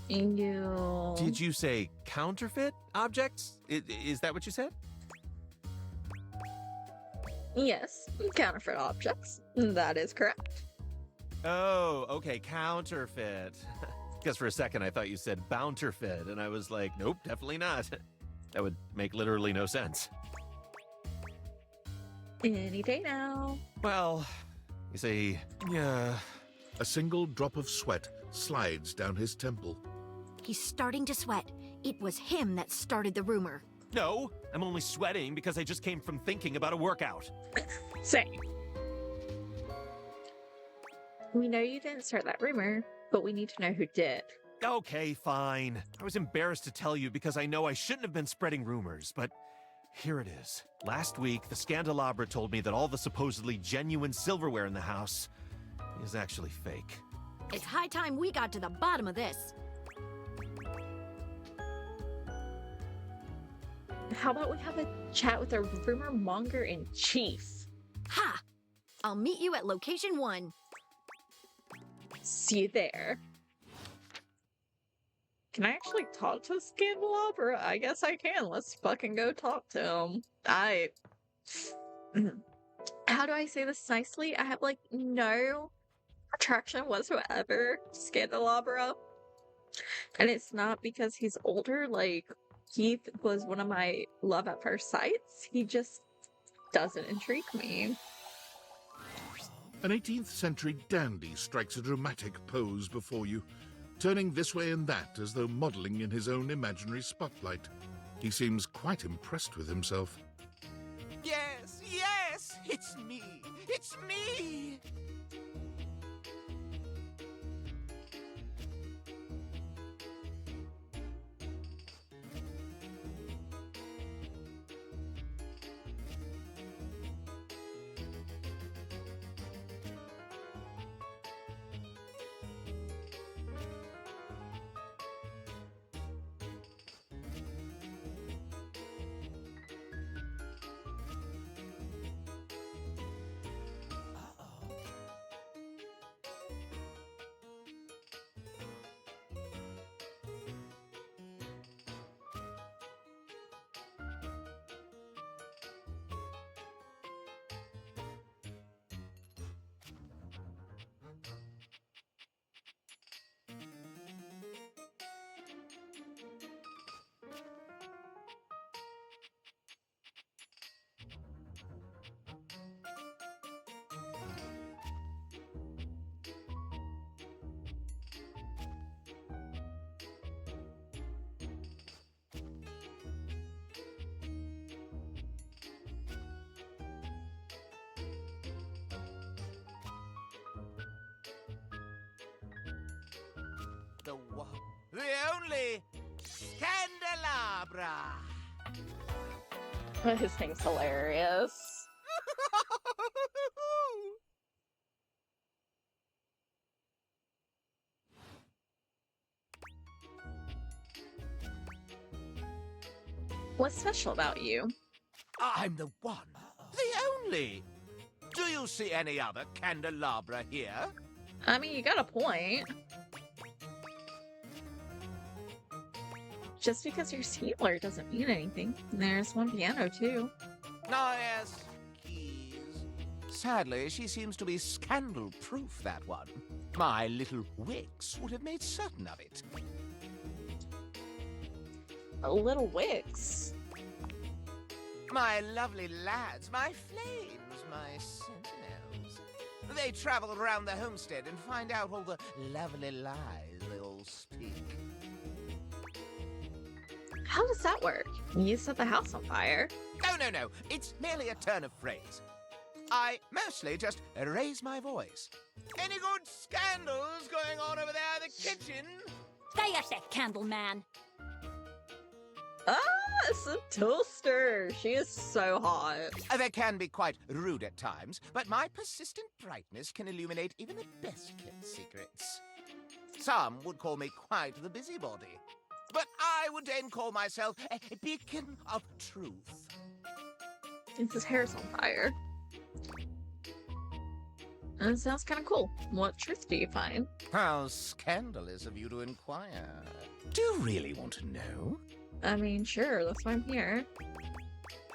Did you say counterfeit objects? Is that what you said? Yes, counterfeit objects. That is correct. Oh, okay, counterfeit. Because for a second I thought you said bounterfeit, and I was like, nope, definitely not. That would make literally no sense. Any day now. Well, you see, yeah. A single drop of sweat slides down his temple. He's starting to sweat. It was him that started the rumor. No, I'm only sweating because I just came from thinking about a workout. Same. We know you didn't start that rumor, but we need to know who did. Okay, fine. I was embarrassed to tell you because I know I shouldn't have been spreading rumors, but here it is. Last week, the Scandelabra told me that all the supposedly genuine silverware in the house is actually fake. It's high time we got to the bottom of this. How about we have a chat with our rumor monger in chief? Ha! I'll meet you at location 1. See you there. Can I actually talk to Scandelabra? I guess I can. Let's fucking go talk to him. How do I say this nicely? I have like no attraction whatsoever to Scandelabra. And it's not because he's older. Like, Keith was one of my love at first sights. He just doesn't intrigue me. An 18th century dandy strikes a dramatic pose before you, turning this way and that as though modelling in his own imaginary spotlight. He seems quite impressed with himself. Yes, yes, it's me. It's me. The one, the only Scandelabra. His thing's hilarious. What's special about you? I'm the one, the only. Do you see any other candelabra here? I mean, you got a point. Just because you're singular doesn't mean anything. There's one piano, too. Oh, yes, keys. Sadly, she seems to be scandal-proof, that one. My little Wix would have made certain of it. A little Wix. My lovely lads, my flames, my sentinels. They travel around the homestead and find out all the lovely lies they all speak. How does that work? You set the house on fire. Oh, no. It's merely a turn of phrase. I mostly just raise my voice. Any good scandals going on over there in the kitchen? Stay a sec, Candleman. Ah, it's a toaster. She is so hot. They can be quite rude at times, but my persistent brightness can illuminate even the best-kept secrets. Some would call me quite the busybody, but I would then call myself a beacon of truth. His hair's on fire. And it sounds kind of cool. What truth do you find? How scandalous of you to inquire. Do you really want to know? I mean, sure, that's why I'm here.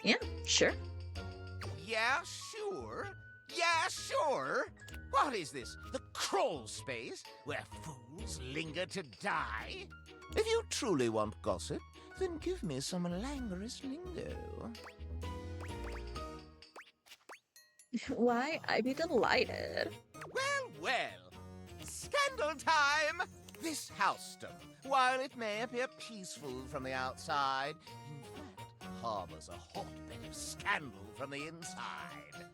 Yeah, sure. Yeah, sure. What is this? The crawl space where fools linger to die? If you truly want gossip, then give me some languorous lingo. Why, I'd be delighted. Well, well. Scandal time! This housestone, while it may appear peaceful from the outside, in fact harbors a hotbed of scandal from the inside.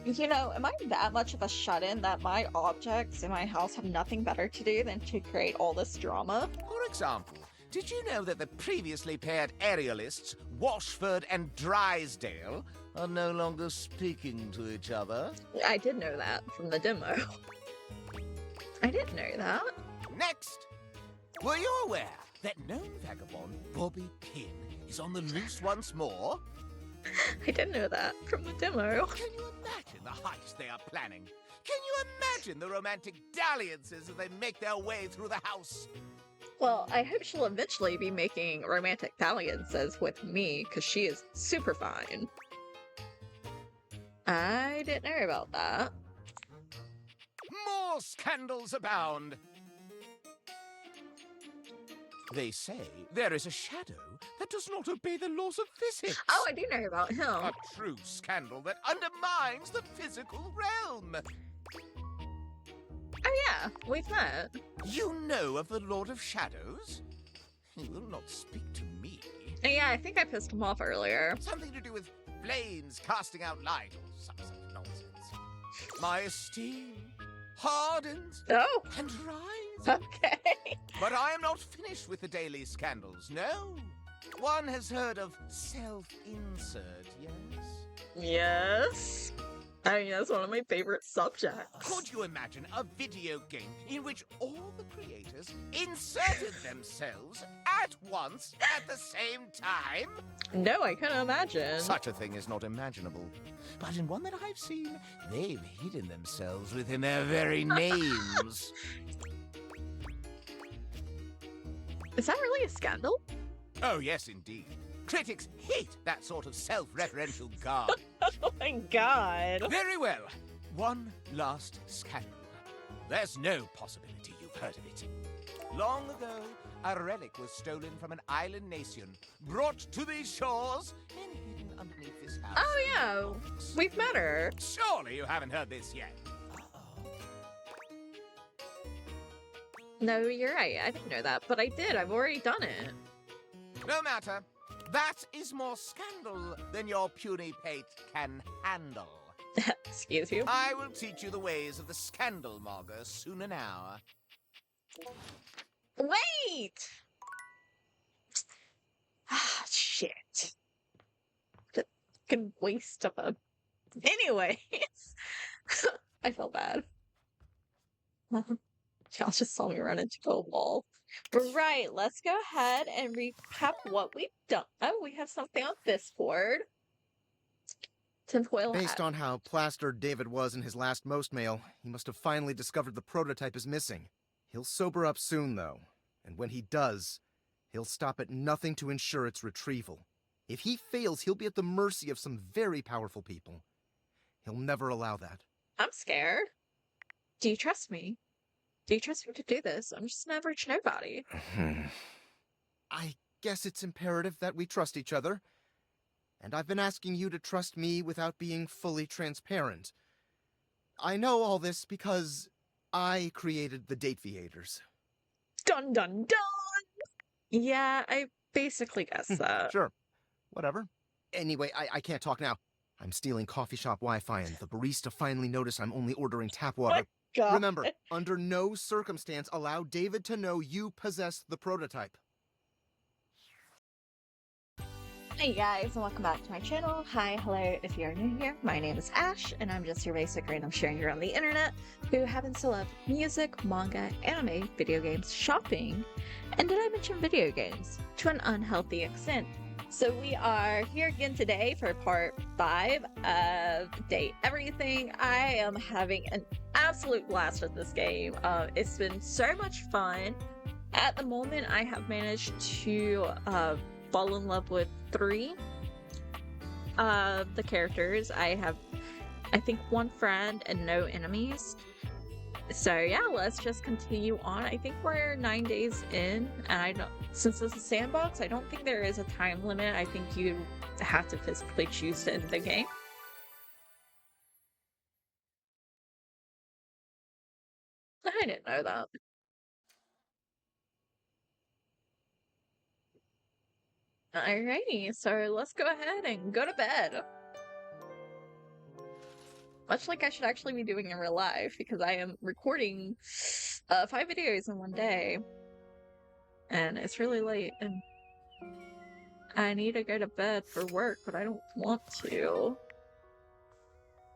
You know, am I that much of a shut-in that my objects in my house have nothing better to do than to create all this drama? For example, did you know that the previously paired aerialists, Washford and Drysdale, are no longer speaking to each other? I did know that from the demo. I didn't know that. Next, were you aware that known vagabond Bobby Pin is on the loose once more? I didn't know that from the demo. Can you imagine the heist they are planning? Can you imagine the romantic dalliances as they make their way through the house? Well, I hope she'll eventually be making romantic dalliances with me, because she is super fine. I didn't know about that. More scandals abound! They say there is a shadow that does not obey the laws of physics. Oh, I do know about him. A true scandal that undermines the physical realm. Oh yeah, we've met. You know of the Lord of Shadows? He will not speak to me. Yeah, I think I pissed him off earlier. Something to do with flames casting out light or some such nonsense. My esteem hardens Oh, and rises. okay. But I am not finished with the daily scandals, no. One has heard of self-insert, yes? Yes. I mean, that's one of my favorite subjects. Could you imagine a video game in which all the creators inserted themselves at once at the same time? No, I couldn't imagine. Such a thing is not imaginable. But in one that I've seen, they've hidden themselves within their very names. Is that really a scandal? Oh, yes, indeed. Critics hate that sort of self-referential garbage. Oh my god. Very well. One last scandal. There's no possibility you've heard of it. Long ago, a relic was stolen from an island nation, brought to these shores, and hidden underneath this house. Oh yeah, we've met her. Surely you haven't heard this yet. No, you're right. I didn't know that, but I did. I've already done it. No matter. That is more scandal than your puny pate can handle. Excuse you. I will teach you the ways of the scandal monger soon now. Wait! Ah, shit. The fucking waste of a... Anyways. I felt bad. Y'all just saw me run into a wall. Right, let's go ahead and recap what we've done. Oh, we have something on this board. Tinfoil Based hat. on how plastered David was in his last most mail, he must have finally discovered the prototype is missing. He'll sober up soon, though. And when he does, he'll stop at nothing to ensure its retrieval. If he fails, he'll be at the mercy of some very powerful people. He'll never allow that. I'm scared. Do you trust me? Do you trust me to do this? I'm just an average nobody. I guess it's imperative that we trust each other. And I've been asking you to trust me without being fully transparent. I know all this because I created the Dateviators. Dun dun dun! Yeah, I basically guessed that. Sure. Whatever. Anyway, I can't talk now. I'm stealing coffee shop Wi-Fi and the barista finally noticed I'm only ordering tap water. God. Remember, under no circumstance allow David to know you possess the prototype. Hey guys, and welcome back to my channel. Hi, hello, if you're new here, my name is Ash, and I'm just your basic random sharer on the internet who happens to love music, manga, anime, video games, shopping, and did I mention video games? To an unhealthy extent. So we are here again today for part 5 of Date Everything. I am having an absolute blast with this game. It's been so much fun. At the moment, I have managed to fall in love with 3 of the characters. I have, I think, 1 friend and no enemies. So yeah, let's just continue on. I think we're 9 days in, and I don't. Since this is a sandbox, I don't think there is a time limit. I think you have to physically choose to end the game. I didn't know that. Alrighty, so let's go ahead and go to bed. Much like I should actually be doing in real life, because I am recording 5 videos in one day. And it's really late, and I need to go to bed for work, but I don't want to.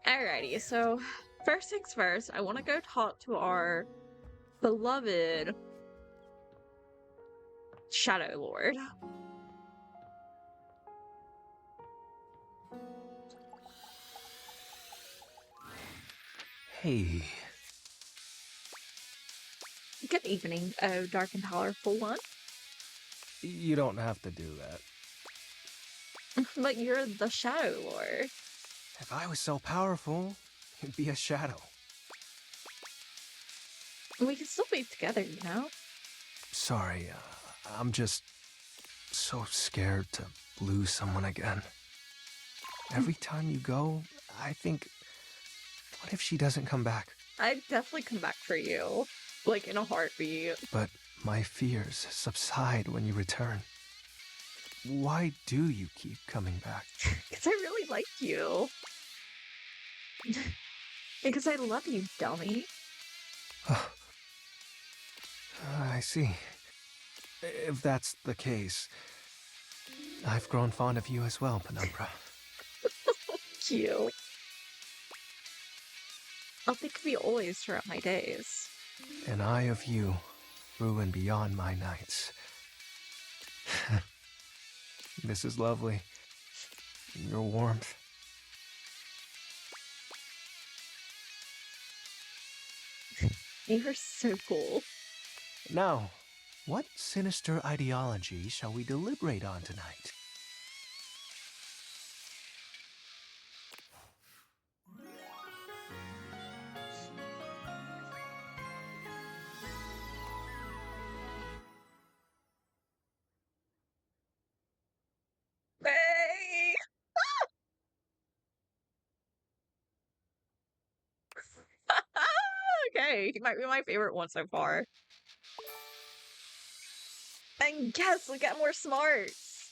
Alrighty, so first things first, I want to go talk to our beloved Shadow Lord. Hey. Good evening, oh dark and powerful one. You don't have to do that. But you're the Shadow Lord. If I was so powerful, you'd be a shadow. We can still be together, you know? Sorry, I'm just so scared to lose someone again. Every time you go, I think, what if she doesn't come back? I'd definitely come back for you. Like, in a heartbeat. But my fears subside when you return. Why do you keep coming back? Because I really like you. Because I love you, dummy. I see. If that's the case, I've grown fond of you as well, Penumbra. Cute. I'll think of you always throughout my days. An eye of you through and beyond my nights. This is lovely. Your warmth. You're so cool. Now, what sinister ideology shall we deliberate on tonight? Hey! Okay, he might be my favorite one so far. And yes, we got more smarts.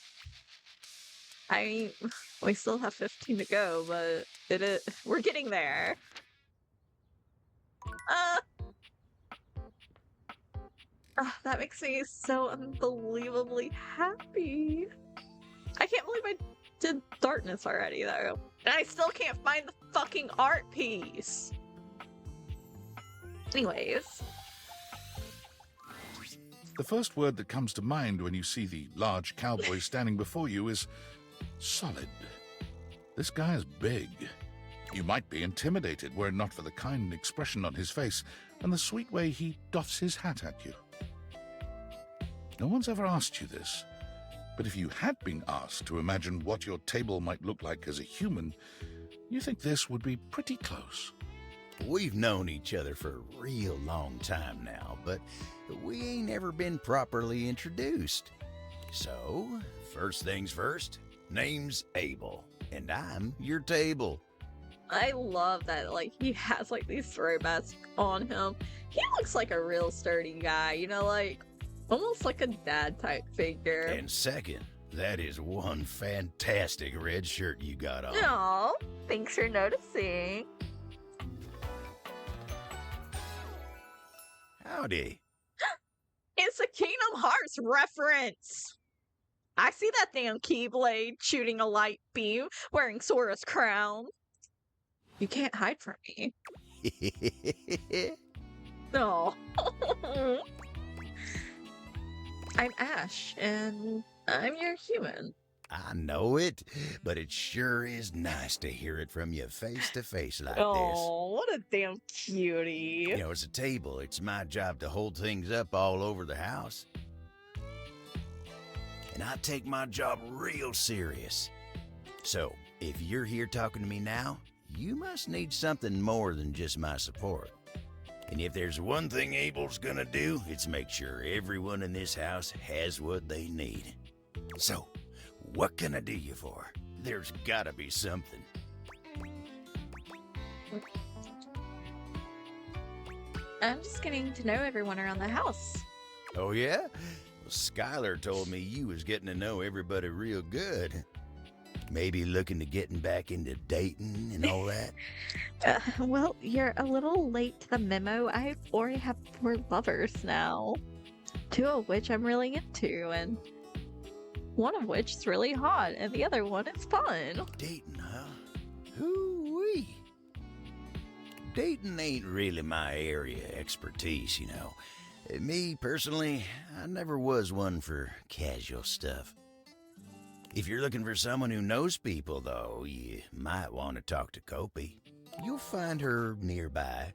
I mean, we still have 15 to go, but we're getting there. That makes me so unbelievably happy. I can't believe I did darkness already, though. And I still can't find the fucking art piece. Anyways. The first word that comes to mind when you see the large cowboy standing before you is solid. This guy is big. You might be intimidated were it not for the kind expression on his face and the sweet way he doffs his hat at you. No one's ever asked you this, but if you had been asked to imagine what your table might look like as a human, you think this would be pretty close. We've known each other for a real long time now, but we ain't ever been properly introduced. So, first things first, name's Abel, and I'm your table. I love that, like, he has, like, these throwbacks on him. He looks like a real sturdy guy, you know, like, almost like a dad type figure. And second, that is one fantastic red shirt you got on. Aw, thanks for noticing. Howdy. It's a Kingdom Hearts reference! I see that damn Keyblade shooting a light beam, wearing Sora's crown. You can't hide from me. No. I'm Ash, and I'm your human. I know it, but it sure is nice to hear it from you face to face like Oh, what a damn cutie. this. You know, as a table, it's my job to hold things up all over the house. And I take my job real serious. So, if you're here talking to me now, you must need something more than just my support. And if there's one thing Abel's gonna do, it's make sure everyone in this house has what they need. So, what can I do you for? There's gotta be something. I'm just getting to know everyone around the house. Oh, yeah? Well, Skylar told me you was getting to know everybody real good. Maybe looking to getting back into dating and all that? Well, you're a little late to the memo. I already have 4 lovers now. 2 of which I'm really into, and one of which is really hot, and the other one is fun. Dating, huh? Hoo-wee. Dating ain't really my area of expertise, you know. Me, personally, I never was one for casual stuff. If you're looking for someone who knows people, though, you might want to talk to Kopi. You'll find her nearby.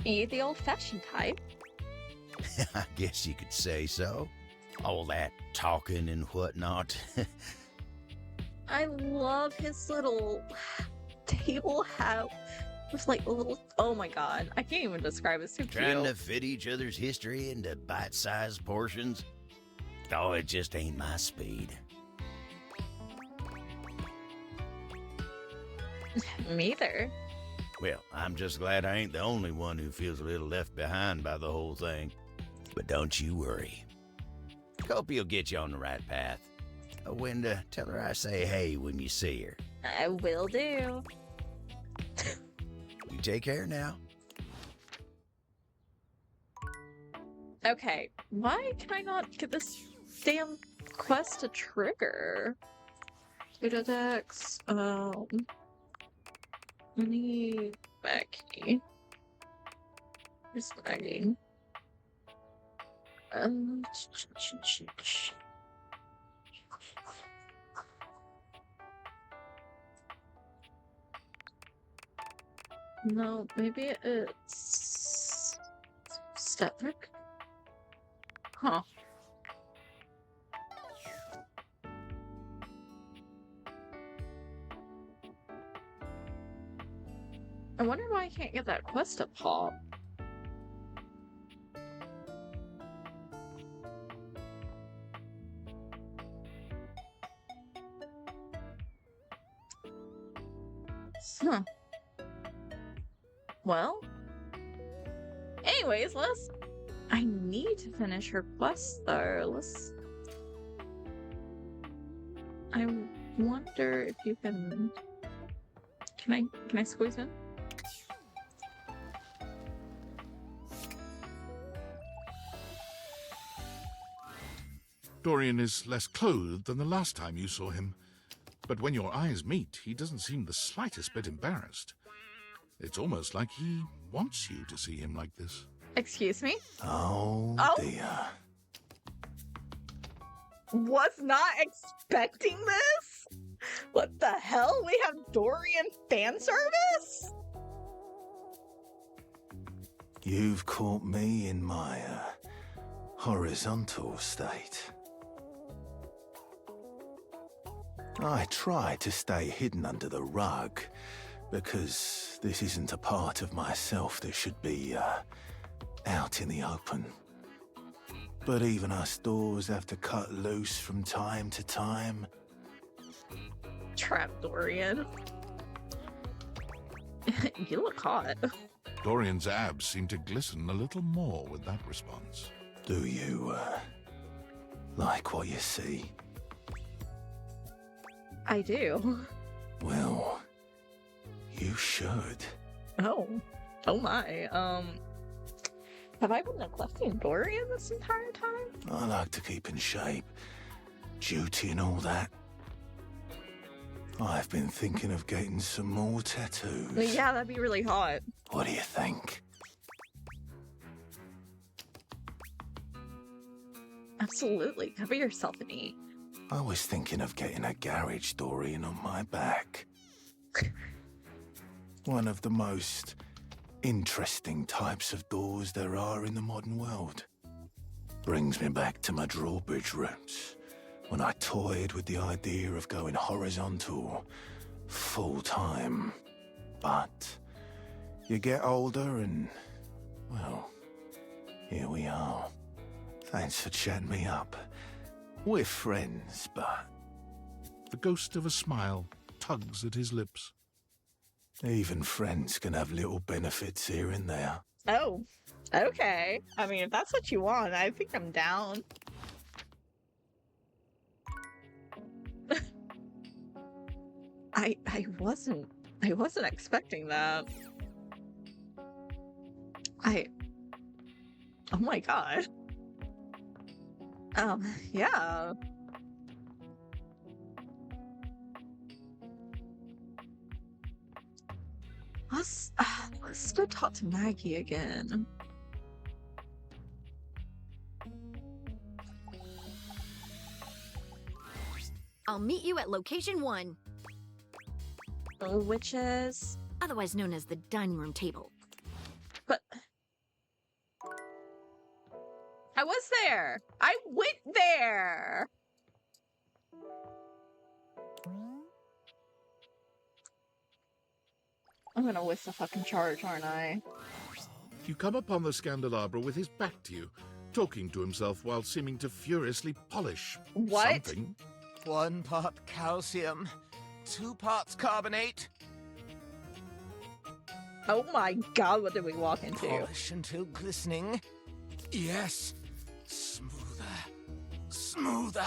You the old-fashioned type. I guess you could say so. All that talking and whatnot. I love his little table hat with like a little. Oh my god, I can't even describe it. It's so Trying cute. to fit each other's history into bite-sized portions. Oh, it just ain't my speed. Neither. Well, I'm just glad I ain't the only one who feels a little left behind by the whole thing. But don't you worry. Kopi will get you on the right path. Wenda, tell her I say hey when you see her. I will do. You take care now. Okay, why can I not get this damn quest to trigger? Data decks, I need Becky. Where's Becky? No, maybe it's Stepnick? Huh. I wonder why I can't get that quest to pop. Huh. Well. Anyways, I need to finish her quest though. I wonder if you can. Can I squeeze in? Dorian is less clothed than the last time you saw him, but when your eyes meet, he doesn't seem the slightest bit embarrassed. It's almost like he wants you to see him like this. Excuse me? Oh, dear. Was not expecting this? What the hell? We have Dorian fan service? You've caught me in my horizontal state. I try to stay hidden under the rug, because this isn't a part of myself that should be out in the open. But even us doors have to cut loose from time to time. Trap Dorian. You look hot. Dorian's abs seem to glisten a little more with that response. Do you like what you see? I do. Well, you should. Oh my. Have I been neglecting Dorian this entire time? I like to keep in shape. Duty and all that. I've been thinking of getting some more tattoos. Yeah, that'd be really hot. What do you think? Absolutely. Cover yourself and eat. I was thinking of getting a garage Dorian on my back. One of the most interesting types of doors there are in the modern world. Brings me back to my drawbridge roots, when I toyed with the idea of going horizontal full-time. But You get older and, well, here we are. Thanks for chatting me up. We're friends, but The ghost of a smile tugs at his lips. even friends can have little benefits here and there. Oh, okay. I mean, if that's what you want, I think I'm down. I wasn't expecting that. Oh my god. Yeah. Let's go talk to Maggie again. I'll meet you at location 1, Which is... otherwise known as the dining room table. But... I was there! I went there! I'm gonna waste a fucking charge, aren't I? You come upon the Scandelabra with his back to you, talking to himself while seeming to furiously polish What? something. 1 part calcium, 2 parts carbonate. Oh my god, what did we walk into? Polish until glistening. Yes. Smoother. Smoother.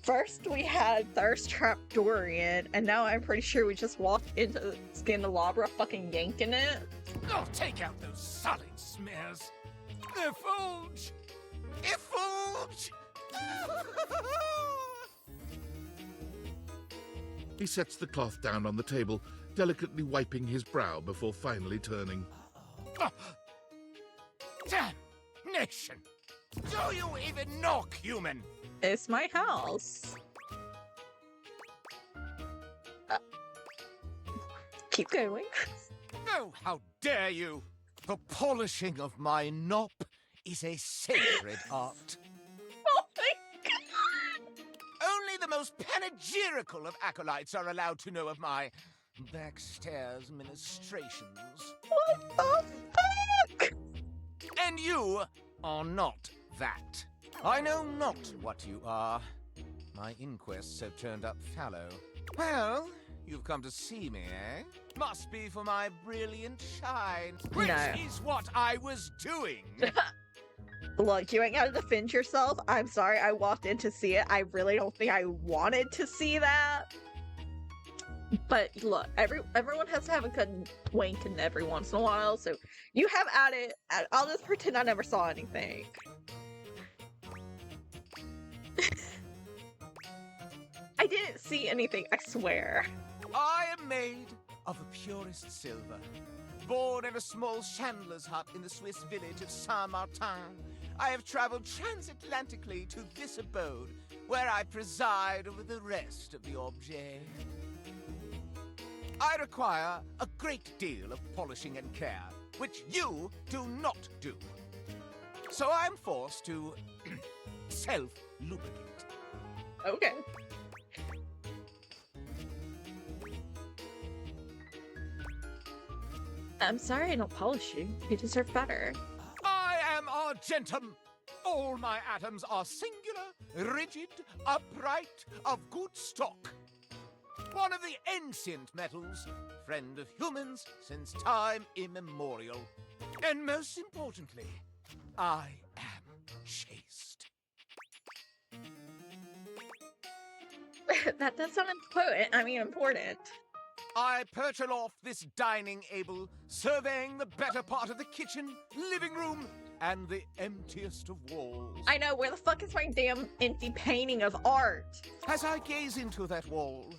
First we had Thirst Trap Dorian, and now I'm pretty sure we just walked into Scandelabra fucking yanking it. Oh, take out those solid smears. Effulge! Effulge! He sets the cloth down on the table, delicately wiping his brow before finally turning. Damnation! Do you even knock, human? It's my house. Keep going. Oh, how dare you! The polishing of my knob is a sacred art. Oh my god! Only the most panegyrical of acolytes are allowed to know of my backstairs ministrations. What the fuck? And you are not that. I know not what you are. My inquests have turned up fallow. Well, you've come to see me, eh? Must be for my brilliant shine. Which No. is what I was doing. Look, you ain't gotta defend yourself. I'm sorry, I walked in to see it. I really don't think I wanted to see that. But look, everyone has to have a good wink in every once in a while, so you have at it. I'll just pretend I never saw anything. I didn't see anything, I swear. I am made of the purest silver. Born in a small chandler's hut in the Swiss village of Saint-Martin, I have traveled transatlantically to this abode, where I preside over the rest of the objet. I require a great deal of polishing and care, which you do not do. So I'm forced to self-lubricate. Okay. I'm sorry I don't polish you. You deserve better. I am argentum. All my atoms are singular, rigid, upright, of good stock. One of the ancient metals, friend of humans since time immemorial. And most importantly, I am chaste. That's not important. I perch aloft this dining able, surveying the better part of the kitchen, living room, and the emptiest of walls. I know, where the fuck is my damn empty painting of art? As I gaze into that wall,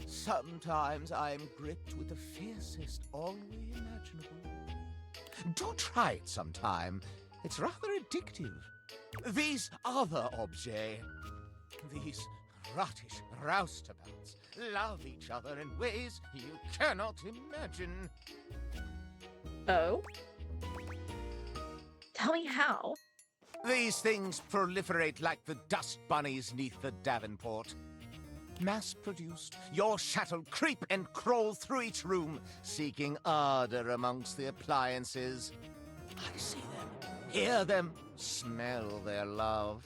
sometimes I am gripped with the fiercest ennui imaginable. Do try it sometime. It's rather addictive. These other objets, these rottish roustabouts, love each other in ways you cannot imagine. Oh? Tell me how. These things proliferate like the dust bunnies neath the Davenport. mass-produced. Your shadow creep and crawl through each room, seeking ardor amongst the appliances. I see them, hear them, smell their love.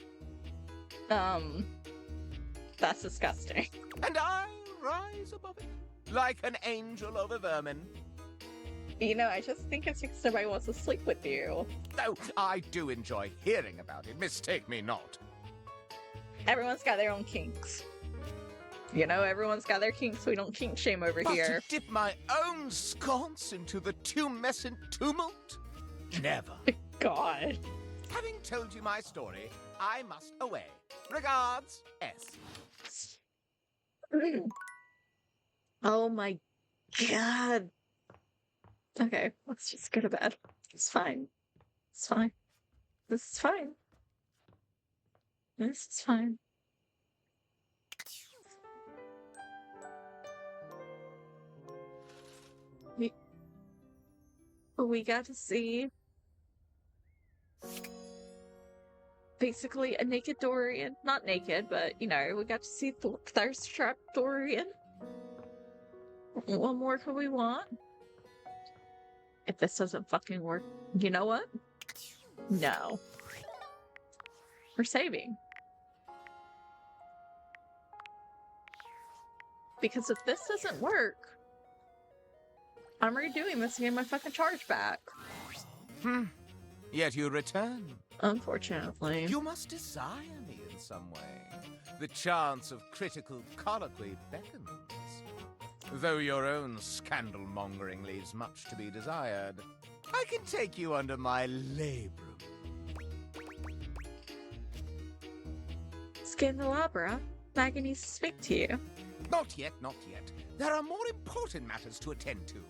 That's disgusting. And I rise above it, like an angel over vermin. You know, I just think it's because nobody wants to sleep with you. Oh, I do enjoy hearing about it, mistake me not. Everyone's got their own kinks. You know, everyone's got their kinks. We don't kink shame over But here. to dip my own sconce into the tumescent tumult? Never. God. Having told you my story, I must away. Regards, S. Oh my god. Okay, let's just go to bed. It's fine. It's fine. This is fine. This is fine. We got to see basically a naked Dorian. Not naked, but you know, we got to see thirst trap Dorian. What more could we want? If this doesn't fucking work, you know what? No. We're saving. Because if this doesn't work, I'm redoing this to get my fucking charge back. Yet you return. Unfortunately. You must desire me in some way. The chance of critical colloquy beckons. Though your own scandal-mongering leaves much to be desired, I can take you under my labrum. Scandelabra, Maggie needs to speak to you. Not yet, not yet. There are more important matters to attend to.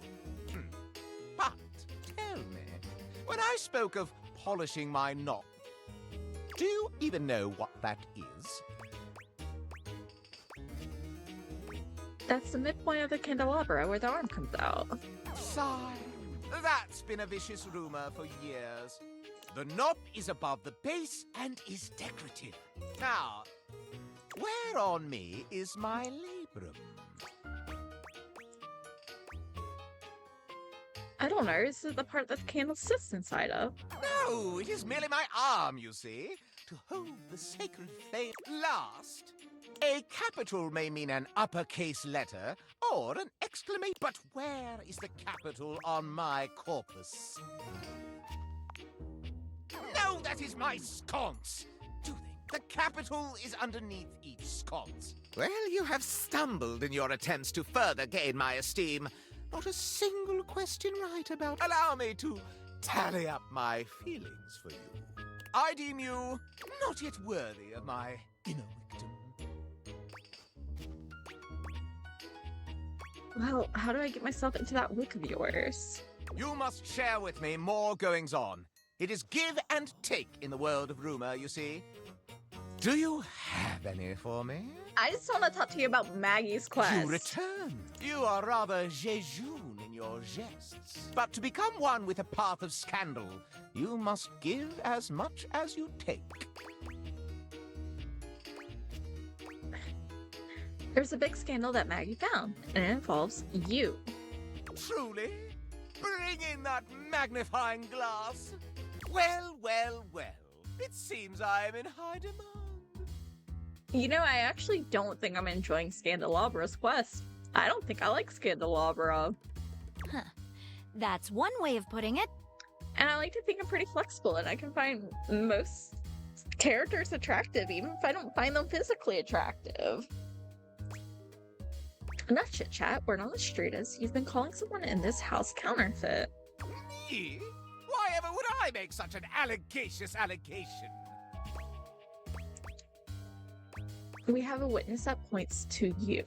But, tell me, when I spoke of polishing my knob, do you even know what that is? That's the midpoint of the candelabra where the arm comes out. Sigh. That's been a vicious rumor for years. The knob is above the base and is decorative. Now, where on me is my labrum? I don't know, is it the part that the candle sits inside of? No, it is merely my arm, you see, to hold the sacred flame. Last, a capital may mean an uppercase letter or an exclamation. But where is the capital on my corpus? No, that is my sconce. Do they? The capital is underneath each sconce. Well, you have stumbled in your attempts to further gain my esteem. Not a single question right about. Allow me to tally up my feelings for you. I deem you not yet worthy of my inner victim. Well, how do I get myself into that wick of yours? You must share with me more goings-on. It is give and take in the world of rumor, you see. Do you have any for me? I just want to talk to you about Maggie's quest. You return. You are rather jejune in your jests. But to become one with a path of scandal, you must give as much as you take. There's a big scandal that Maggie found, and it involves you. Truly? Bring in that magnifying glass. Well, well, well. It seems I am in high demand. You know, I actually don't think I'm enjoying Scandalabra's quest. I don't think I like Scandalabra. Huh. That's one way of putting it. And I like to think I'm pretty flexible, and I can find most characters attractive, even if I don't find them physically attractive. Enough chit chat. Word on the street is you've been calling someone in this house counterfeit. Me? Why ever would I make such an allegacious allegation? We have a witness that points to you.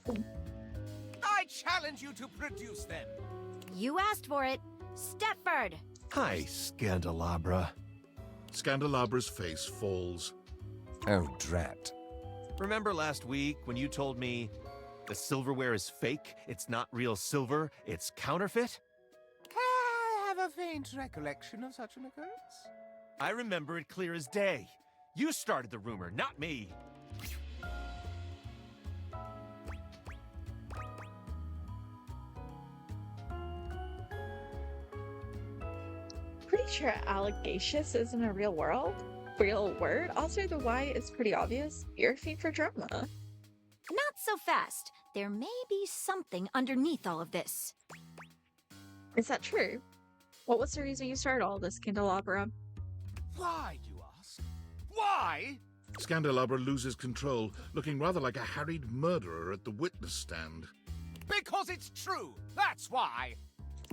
I challenge you to produce them. You asked for it. Stepford! Hi, Scandelabra. Scandalabra's face falls. Oh, drat. Remember last week when you told me the silverware is fake? It's not real silver, it's counterfeit? I have a faint recollection of such an occurrence. I remember it clear as day. You started the rumor, not me. sure allegacious isn't a real word. Also, the Y is pretty obvious. You're a fiend for drama. Not so fast. There may be something underneath all of this. Is that true? What was the reason you started all this candelabra? Why, you ask? Why? Scandelabra loses control, looking rather like a harried murderer at the witness stand. Because it's true, that's why.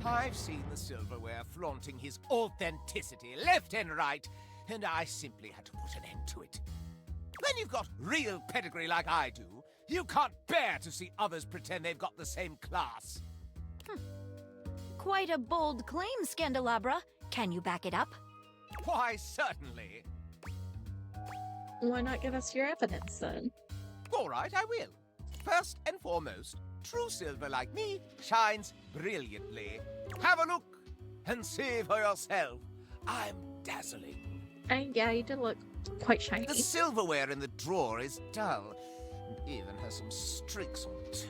I've seen the silverware flaunting his authenticity left and right, and I simply had to put an end to it. When you've got real pedigree like I do, you can't bear to see others pretend they've got the same class. Quite a bold claim, Scandelabra. Can you back it up? Why, certainly. Why not give us your evidence then? All right, I will. First and foremost, true silver like me shines brilliantly. Have a look and see for yourself. I'm dazzling. Yeah, you did look quite shiny. The silverware in the drawer is dull, and even has some streaks on it.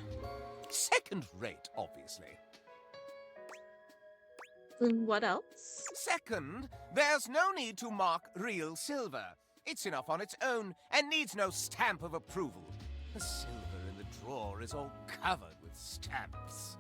Second rate, obviously. What else? Second, there's no need to mark real silver. It's enough on its own and needs no stamp of approval. The silver in the drawer is all covered with stamps.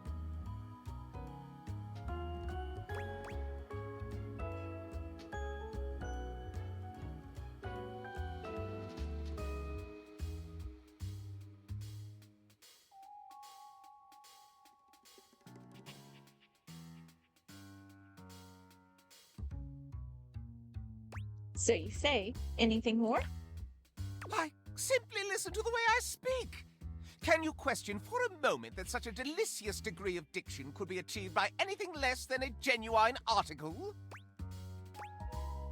So you say, anything more? Why, simply listen to the way I speak. Can you question for a moment that such a delicious degree of diction could be achieved by anything less than a genuine article?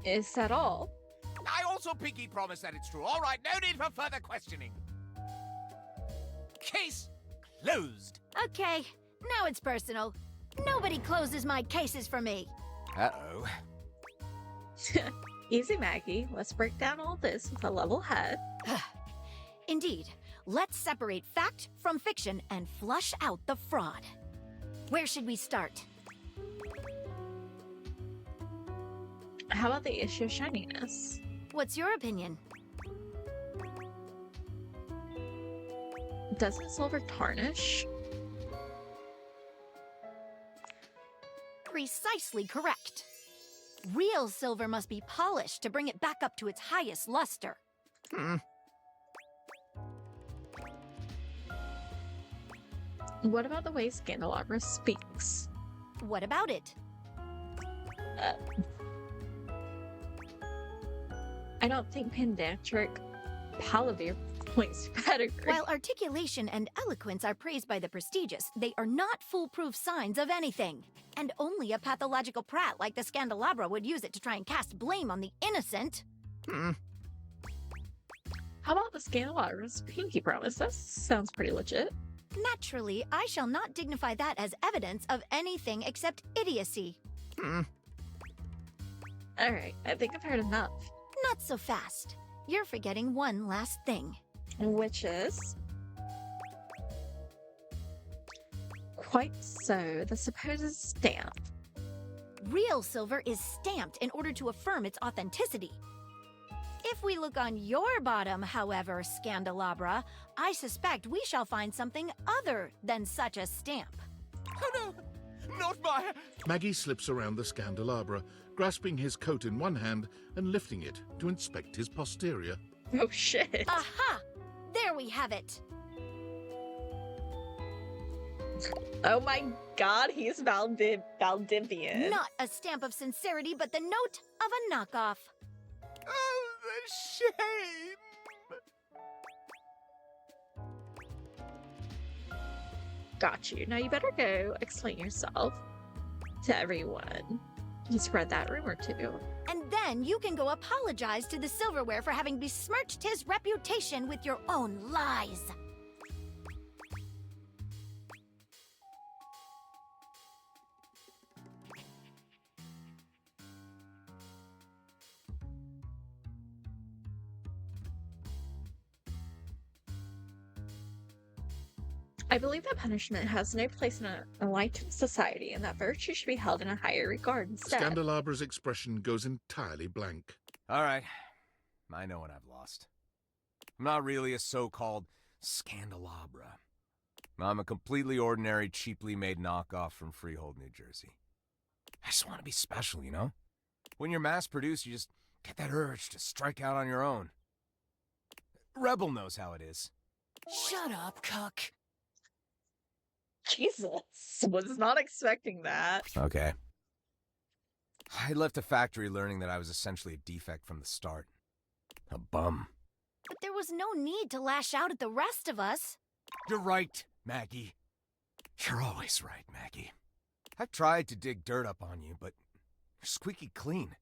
Is that all? I also pinky promise that it's true. All right, no need for further questioning. Case closed. Okay, now it's personal. Nobody closes my cases for me. Uh-oh. Easy, Maggie. Let's break down all this with a level head. Indeed. Let's separate fact from fiction and flush out the fraud. Where should we start? How about the issue of shininess? What's your opinion? Doesn't silver tarnish? Precisely correct. Real silver must be polished to bring it back up to its highest luster. What about the way Scandelabra speaks? What about it? I don't think Pandantric Palavir points pedigree. While articulation and eloquence are praised by the prestigious, they are not foolproof signs of anything. And only a pathological prat like the Scandelabra would use it to try and cast blame on the innocent. How about the Scandelabra's pinky promise? That sounds pretty legit. Naturally, I shall not dignify that as evidence of anything except idiocy. Alright, I think I've heard enough. Not so fast. You're forgetting one last thing. Which is? Quite so, the supposed stamp. Real silver is stamped in order to affirm its authenticity. If we look on your bottom, however, Scandelabra, I suspect we shall find something other than such a stamp. Oh no! Not my... Maggie slips around the Scandelabra, grasping his coat in one hand and lifting it to inspect his posterior. Oh shit. Aha! There we have it. Oh my god, he's Valdivian. Not a stamp of sincerity, but the note of a knockoff. Oh, the shame! Got you. Now you better go explain yourself to everyone. You spread that rumor too. And then you can go apologize to the silverware for having besmirched his reputation with your own lies. I believe that punishment has no place in an enlightened society and that virtue should be held in a higher regard instead. Scandalabra's expression goes entirely blank. All right. I know what I've lost. I'm not really a so-called Scandalabra. I'm a completely ordinary, cheaply made knockoff from Freehold, New Jersey. I just want to be special, you know? When you're mass-produced, you just get that urge to strike out on your own. Rebel knows how it is. Shut up, cuck. Jesus, was not expecting that. Okay. I left the factory learning that I was essentially a defect from the start. A bum. But there was no need to lash out at the rest of us. You're right, Maggie. You're always right, Maggie. I've tried to dig dirt up on you, but you're squeaky clean.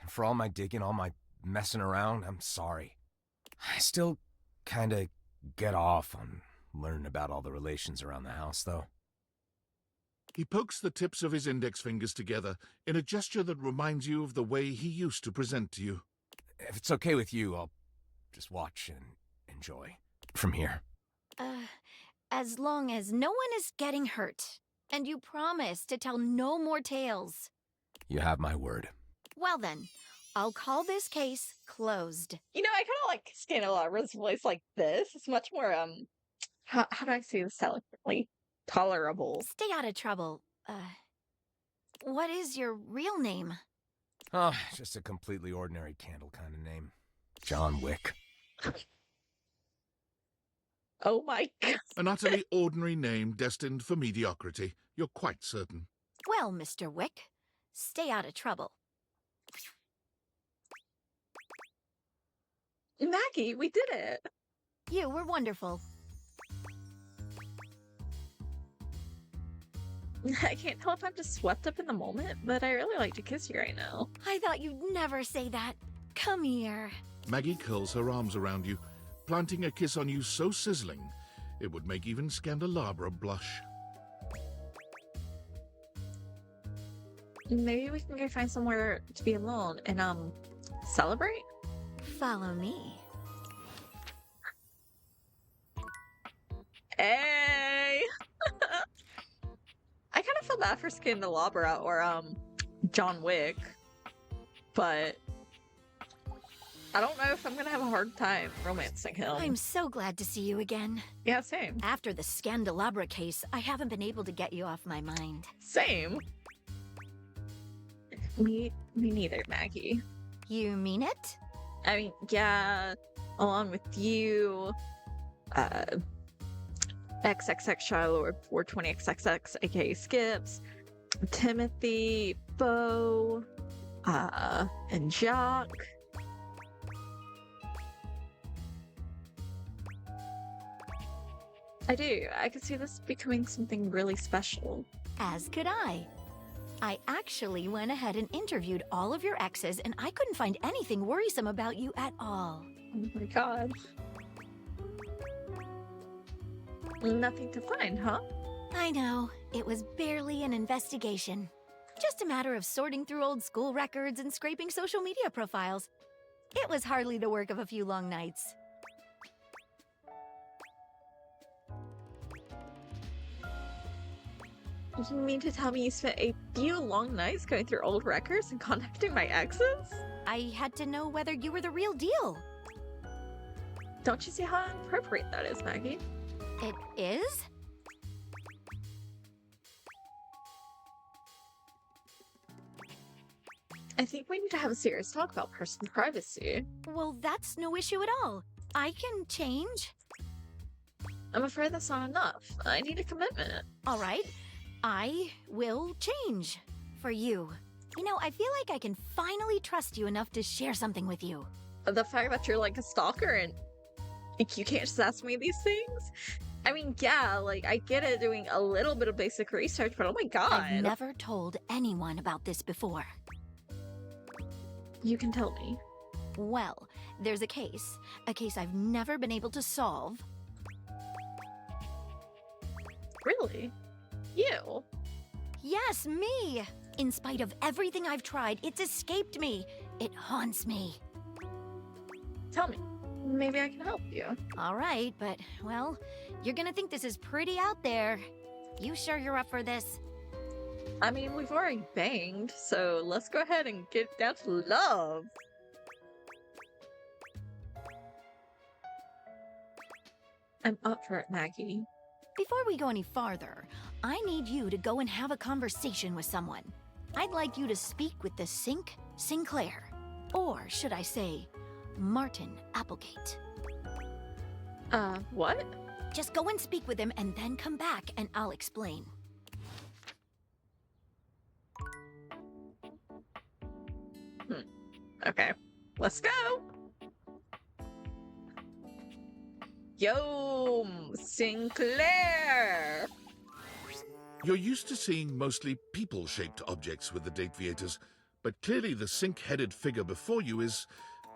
And for all my digging, all my messing around, I'm sorry. I still kinda get off on learning about all the relations around the house, though. He pokes the tips of his index fingers together in a gesture that reminds you of the way he used to present to you. If it's okay with you, I'll just watch and enjoy from here. As long as no one is getting hurt, and you promise to tell no more tales. You have my word. Well then, I'll call this case closed. You know, I kind of like Scandalabra's voice like this. It's much more, how do I say this eloquently? Tolerable. Stay out of trouble. What is your real name? Oh, just a completely ordinary candle kind of name. John Wick. Oh my God. An utterly ordinary name destined for mediocrity. You're quite certain. Well, Mr. Wick, stay out of trouble. Maggie, we did it. You were wonderful. I can't tell if I'm just swept up in the moment, but I really like to kiss you right now. I thought you'd never say that. Come here. Maggie curls her arms around you, planting a kiss on you so sizzling, it would make even Scandalabra blush. Maybe we can go find somewhere to be alone and, celebrate? Follow me. Hey! I kind of feel bad for Scandalabra or, John Wick, but I don't know if I'm gonna have a hard time romancing him. I'm so glad to see you again. Yeah, same. After the Scandalabra case, I haven't been able to get you off my mind. Same. Me neither, Maggie. You mean it? I mean, yeah, along with you, XXX Shiloh or 420XXX, aka Skips, Timothy, Bo, and Jock. I do. I could see this becoming something really special. As could I. I actually went ahead and interviewed all of your exes, and I couldn't find anything worrisome about you at all. Oh my God. Nothing to find, huh? I know. It was barely an investigation. Just a matter of sorting through old school records and scraping social media profiles. It was hardly the work of a few long nights. You mean to tell me you spent a few long nights going through old records and contacting my exes? I had to know whether you were the real deal. Don't you see how inappropriate that is, Maggie? It is? I think we need to have a serious talk about personal privacy. Well, that's no issue at all. I can change. I'm afraid that's not enough. I need a commitment. All right. I will change. For you. You know, I feel like I can finally trust you enough to share something with you. The fact that you're like a stalker and you can't just ask me these things? I mean, yeah, like, I get it doing a little bit of basic research, but oh my God. I've never told anyone about this before. You can tell me. Well, there's a case I've never been able to solve. Really? You? Yes, me! In spite of everything I've tried, it's escaped me. It haunts me. Tell me. maybe I can help you. All right, but, well, you're gonna think this is pretty out there. You sure you're up for this? I mean, we've already banged, so let's go ahead and get down to love. I'm up for it, Maggie. Before we go any farther, I need you to go and have a conversation with someone. I'd like you to speak with the Sink Sinclair. Or should I say, Martin Applegate. What? Just go and speak with him and then come back and I'll explain. Okay, let's go. Yo, Sinclair! You're used to seeing mostly people-shaped objects with the Dateviators, but clearly the sink-headed figure before you is,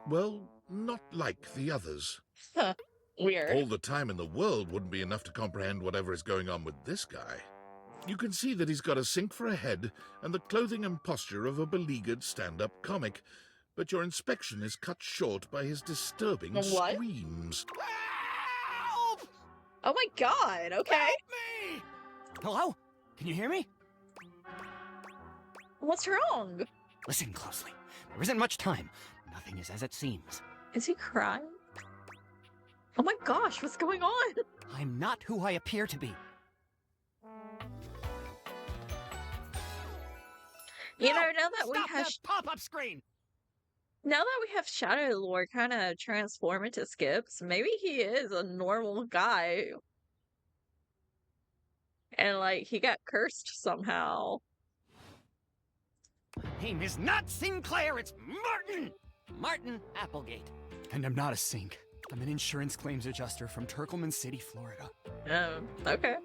well, not like the others. Huh, weird. All the time in the world wouldn't be enough to comprehend whatever is going on with this guy. You can see that he's got a sink for a head and the clothing and posture of a beleaguered stand-up comic, but your inspection is cut short by his disturbing What? screams. Help! Oh my god, okay. Help me! Hello? Can you hear me? What's wrong? Listen closely. There isn't much time. Nothing is as it seems. Is he crying? Oh my gosh, what's going on? I'm not who I appear to be. You know, now that we Stop have that pop-up screen! now that we have Shadow Lord kind of transform into Skips, maybe he is a normal guy. And like he got cursed somehow. Name is not Sinclair, it's Martin! Martin Applegate. And I'm not a sink. I'm an insurance claims adjuster from Turkleman City, Florida. Okay.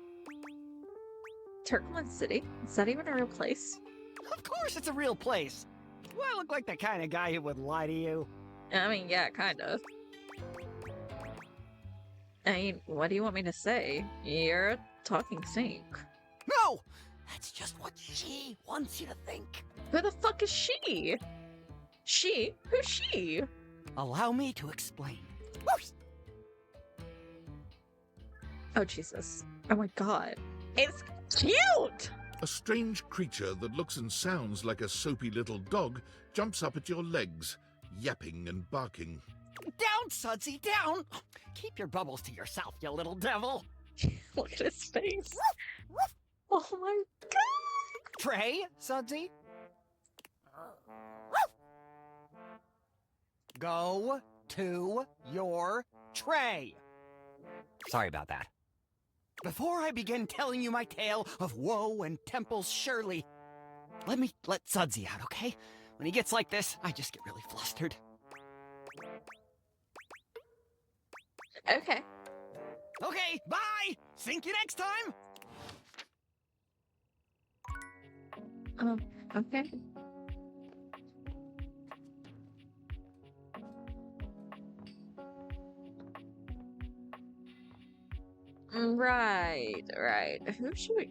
Turkleman City? Is that even a real place? Of course it's a real place. Do I look like the kind of guy who would lie to you? I mean, yeah, kind of. I mean, what do you want me to say? You're a talking sink. No! That's just what she wants you to think. Who the fuck is she? She? Who's she? Allow me to explain. Oh, Jesus. Oh my god. It's cute! A strange creature that looks and sounds like a soapy little dog jumps up at your legs, yapping and barking. Down, Sudsy, down! Keep your bubbles to yourself, you little devil. Look at his face. Oh my god! Trey, Sudsy? Go to your tray. Sorry about that. Before I begin telling you my tale of woe and Temple's Shirley, let Sudsy out, okay? When he gets like this, I just get really flustered. Okay. Okay, bye! Sink you next time! Okay. Right. Who should we...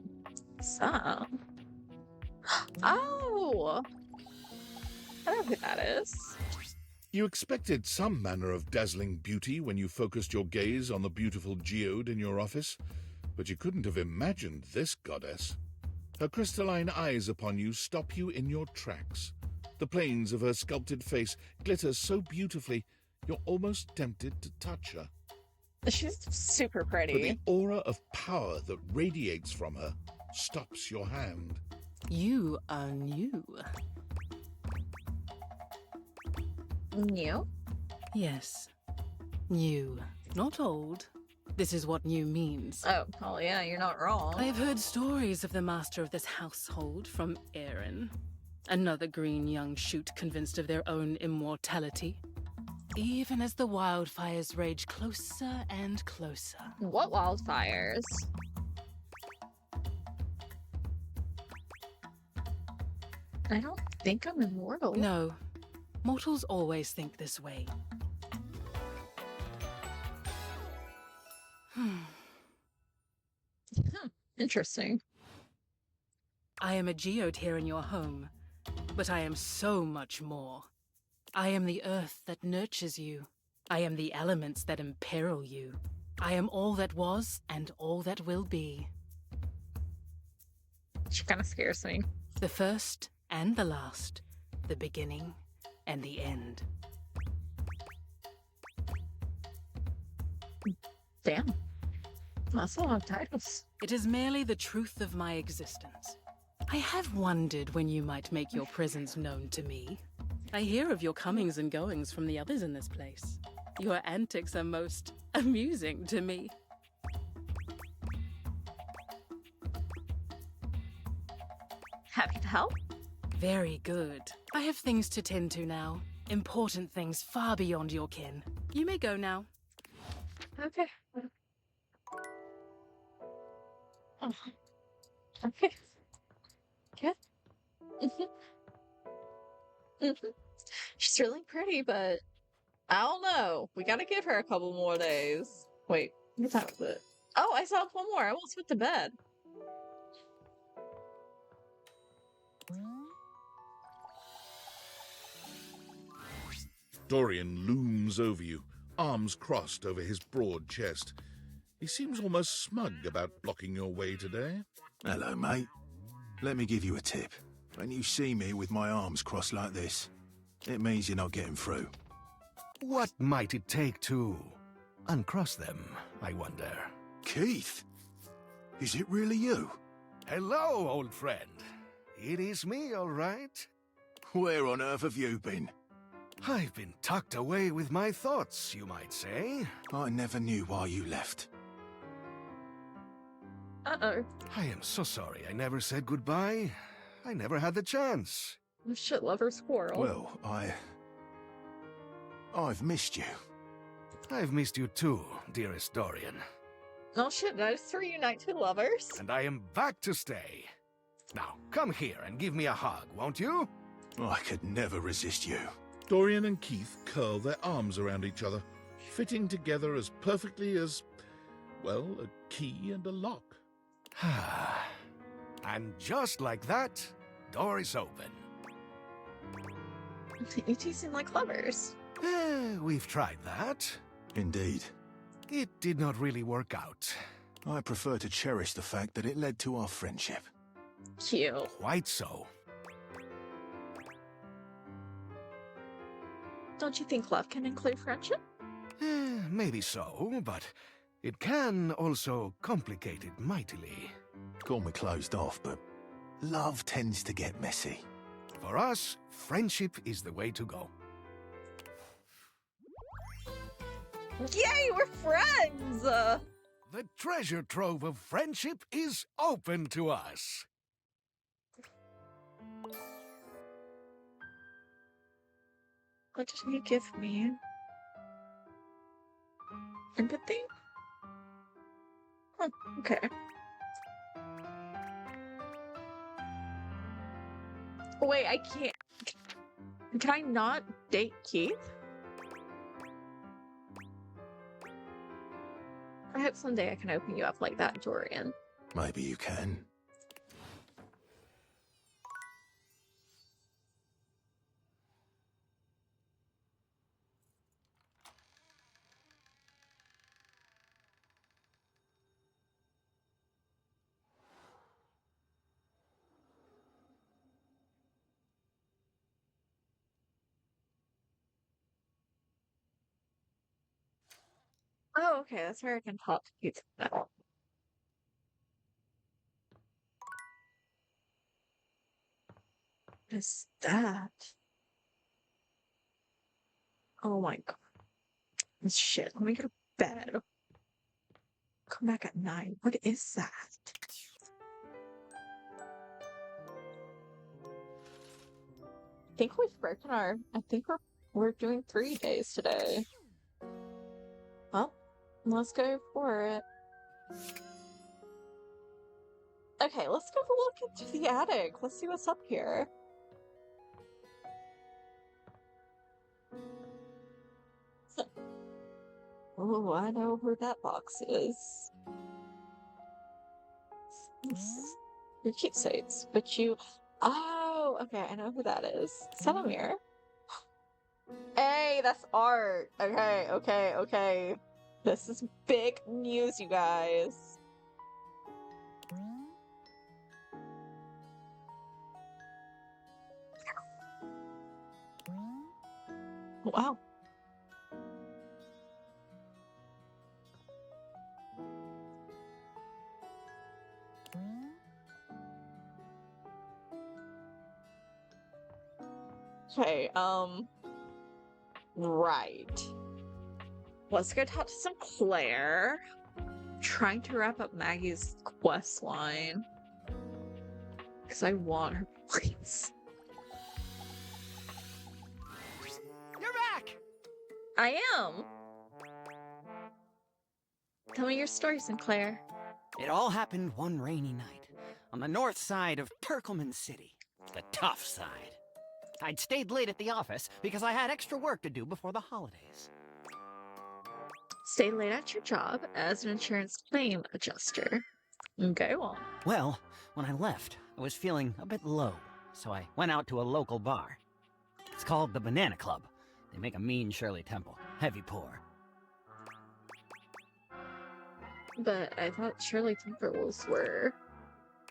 So... Oh! I know who that is. You expected some manner of dazzling beauty when you focused your gaze on the beautiful geode in your office, but you couldn't have imagined this goddess. Her crystalline eyes upon you stop you in your tracks. The planes of her sculpted face glitter so beautifully, you're almost tempted to touch her. She's super But pretty. the aura of power that radiates from her stops your hand. You are new. New? Yes. New. Not old. This is what new means. Oh yeah, you're not wrong. I have heard stories of the master of this household from Aaron. Another green young shoot convinced of their own immortality. Even as the wildfires rage closer and closer. What wildfires? I don't think I'm immortal. No. Mortals always think this way. Interesting. I am a geode here in your home, but I am so much more. I am the earth that nurtures you, I am the elements that imperil you. I am all that was and all that will be. She kind of scares me. The first and the last. The beginning and the end. Damn. That's a lot of titles. It is merely the truth of my existence. I have wondered when you might make your presence known to me. I hear of your comings and goings from the others in this place. Your antics are most amusing to me. Happy to help? Very good. I have things to tend to now. Important things far beyond your kin. You may go now. Okay. Oh. Okay. Good. She's really pretty, but I don't know. We gotta give her a couple more days. Wait, what time is it? Oh, I saw one more. I almost went to bed. Dorian looms over you, arms crossed over his broad chest. He seems almost smug about blocking your way today. Hello, mate. Let me give you a tip. When you see me with my arms crossed like this, it means you're not getting through. What might it take to uncross them, I wonder? Keith? Is it really you? Hello, old friend. It is me, all right. Where on earth have you been? I've been tucked away with my thoughts, you might say. I never knew why you left. Uh-oh. I am so sorry I never said goodbye. I never had the chance. You shit lover squirrel. Well, I've missed you. I've missed you too, dearest Dorian. Oh shit, nice to reunite two lovers. And I am back to stay. Now, come here and give me a hug, won't you? I could never resist you. Dorian and Keith curl their arms around each other, fitting together as perfectly as, well, a key and a lock. And just like that, door is open. You two seem like lovers. We've tried that. Indeed. It did not really work out. I prefer to cherish the fact that it led to our friendship. Cute. Quite so. Don't you think love can include friendship? Maybe so, but it can also complicate it mightily. Call me closed off, but love tends to get messy. For us, friendship is the way to go. Yay, we're friends! The treasure trove of friendship is open to us. What did you give me? Empathy? Oh, okay. Wait, I can't. Can I not date Keith? I hope someday I can open you up like that, Dorian. Maybe you can. Oh, okay, that's where I can talk to Keith now. What is that? Oh my god. Shit, let me go to bed. Come back at 9. What is that? I think we've broken our... I think we're doing 3 days today. Well, let's go for it. Okay, let's go look into the attic. Let's see what's up here. Oh, I know where that box is. Your keepsakes, but you... Oh, okay, I know who that is. Is that a mirror? Hey, Okay, that's art. Okay, okay, okay. This is big news, you guys. Wow. Okay, right. Let's go talk to some Claire. Trying to wrap up Maggie's quest line. Because I want her points. You're back! I am! Tell me your story, Sinclair. It all happened one rainy night, on the north side of Turkleman City. The tough side. I'd stayed late at the office because I had extra work to do before the holidays. Stay late at your job as an insurance claim adjuster. Go on. Well, when I left, I was feeling a bit low, so I went out to a local bar. It's called the Banana Club. They make a mean Shirley Temple. Heavy pour. But I thought Shirley Temples were...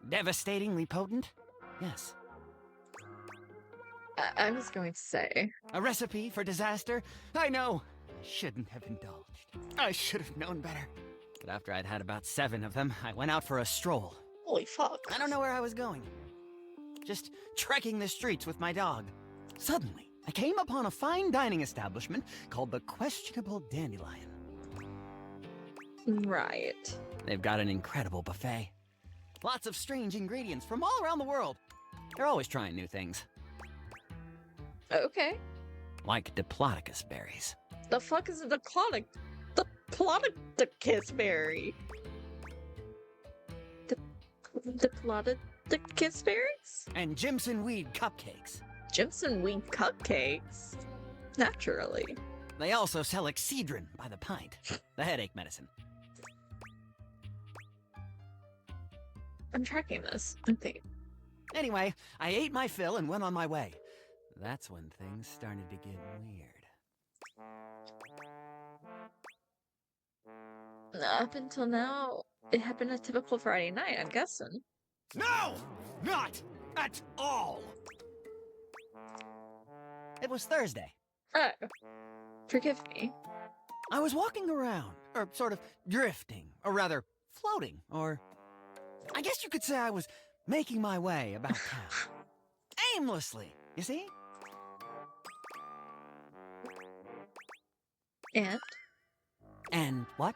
Devastatingly potent? Yes. I was going to say... A recipe for disaster? I know! I shouldn't have indulged. I should have known better. But after I'd had about 7 of them, I went out for a stroll. Holy fuck. I don't know where I was going. Just trekking the streets with my dog. Suddenly, I came upon a fine dining establishment called the Questionable Dandelion. Right. They've got an incredible buffet. Lots of strange ingredients from all around the world. They're always trying new things. Okay. Like diplodocus berries. The fuck is a diplodocus berry? Diplodocus berries? And Jimson weed cupcakes. Jimson weed cupcakes? Naturally. They also sell Excedrin by the pint. The headache medicine. I'm tracking this, I think. Anyway, I ate my fill and went on my way. That's when things started to get weird. Up until now, it had been a typical Friday night, I'm guessing. No! Not at all! It was Thursday. Oh. Forgive me. I was walking around, or sort of drifting, or rather, floating, or... I guess you could say I was making my way about town. Aimlessly, you see? And? And what?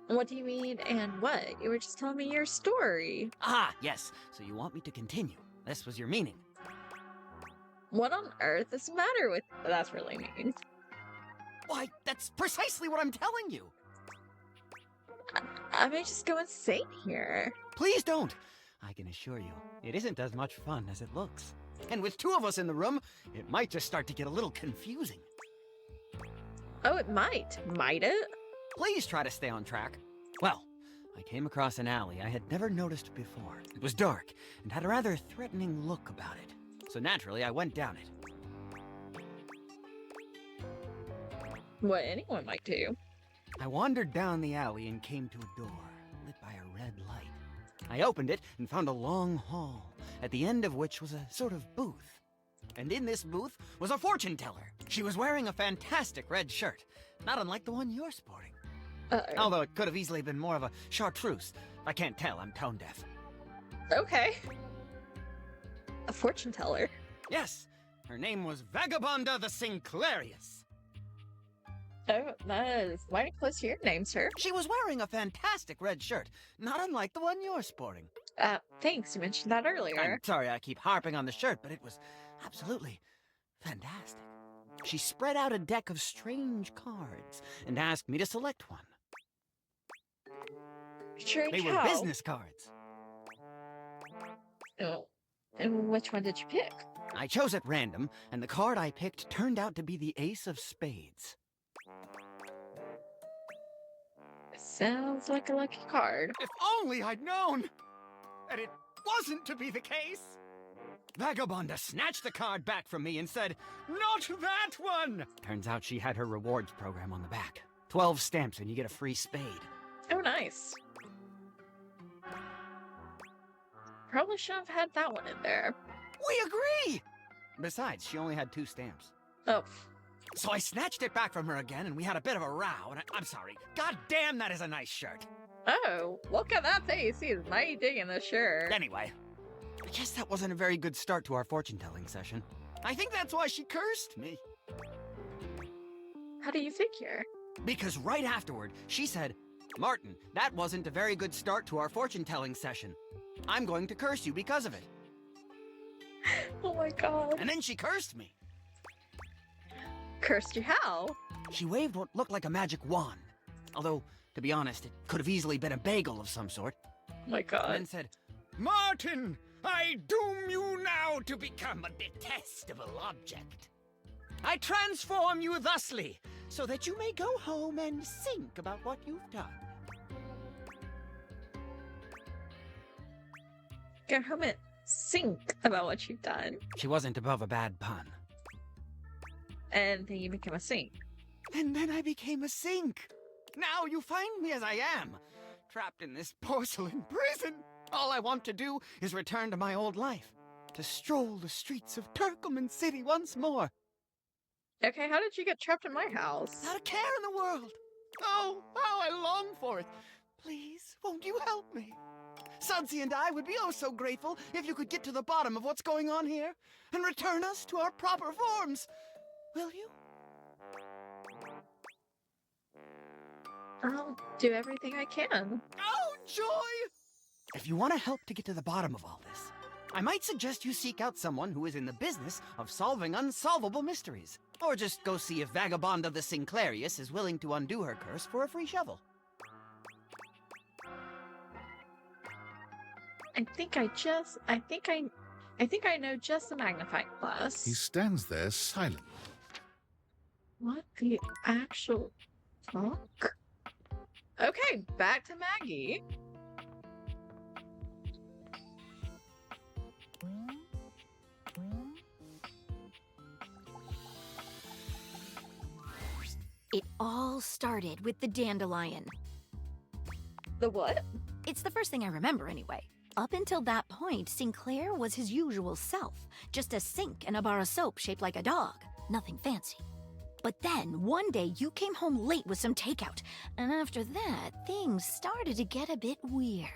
What do you mean, and what? You were just telling me your story. Ah, yes. So you want me to continue. This was your meaning. What on earth is the matter with... That's really mean. Why, that's precisely what I'm telling you. I may just go insane here. Please don't. I can assure you, it isn't as much fun as it looks. And with 2 of us in the room, it might just start to get a little confusing. Oh, it might. Might it? Please try to stay on track. Well, I came across an alley I had never noticed before. It was dark and had a rather threatening look about it. So naturally, I went down it. What anyone might do. I wandered down the alley and came to a door, lit by a red light. I opened it and found a long hall, at the end of which was a sort of booth. And in this booth was a fortune teller. She was wearing a fantastic red shirt, not unlike the one you're sporting. Although it could have easily been more of a chartreuse. I can't tell, I'm tone deaf. Okay. A fortune teller. Yes, her name was Vagabonda the Sinclairius. Oh, that is mighty close to your name, sir. She was wearing a fantastic red shirt, not unlike the one you're sporting. Thanks, you mentioned that earlier. I'm sorry I keep harping on the shirt, but it was absolutely fantastic. She spread out a deck of strange cards and asked me to select one. Strange They were how? business cards. Oh. And which one did you pick? I chose at random, and the card I picked turned out to be the Ace of Spades. Sounds like a lucky card. If only I'd known! And it wasn't to be the case! Vagabonda snatched the card back from me and said, "Not that one!" Turns out she had her rewards program on the back. 12 stamps and you get a free spade. Oh, nice. Probably should have had that one in there. We agree! Besides, she only had 2 stamps. Oh. So I snatched it back from her again, and we had a bit of a row, and I'm sorry. God damn, that is a nice shirt. Oh, look at that face. He is mighty digging the shirt. Anyway, I guess that wasn't a very good start to our fortune-telling session. I think that's why she cursed me. How do you figure? Because right afterward, she said, "Martin, that wasn't a very good start to our fortune-telling session. I'm going to curse you because of it." Oh my god. And then she cursed me. Cursed you how? She waved what looked like a magic wand. Although, to be honest, it could have easily been a bagel of some sort. Oh my god. And then said, "Martin, I doom you now to become a detestable object. I transform you thusly, so that you may go home and think about what you've done." Go home and think about what you've done. She wasn't above a bad pun. And then you became a sink. And then I became a sink. Now you find me as I am, trapped in this porcelain prison. All I want to do is return to my old life, to stroll the streets of Turkleman City once more. Okay, how did you get trapped in my house? Not a care in the world. Oh, how I long for it. Please, won't you help me? Sudsy and I would be oh so grateful if you could get to the bottom of what's going on here and return us to our proper forms. Will you? I'll do everything I can. Oh, joy! If you want to help to get to the bottom of all this, I might suggest you seek out someone who is in the business of solving unsolvable mysteries. Or just go see if Vagabonda the Sinclairius is willing to undo her curse for a free shovel. I think I know just the magnifying glass. He stands there silent. What the actual fuck? Okay, back to Maggie. It all started with the dandelion. The what? It's the first thing I remember anyway. Up until that point, Sinclair was his usual self. Just a sink and a bar of soap shaped like a dog. Nothing fancy. But then, one day, you came home late with some takeout. And after that, things started to get a bit weird.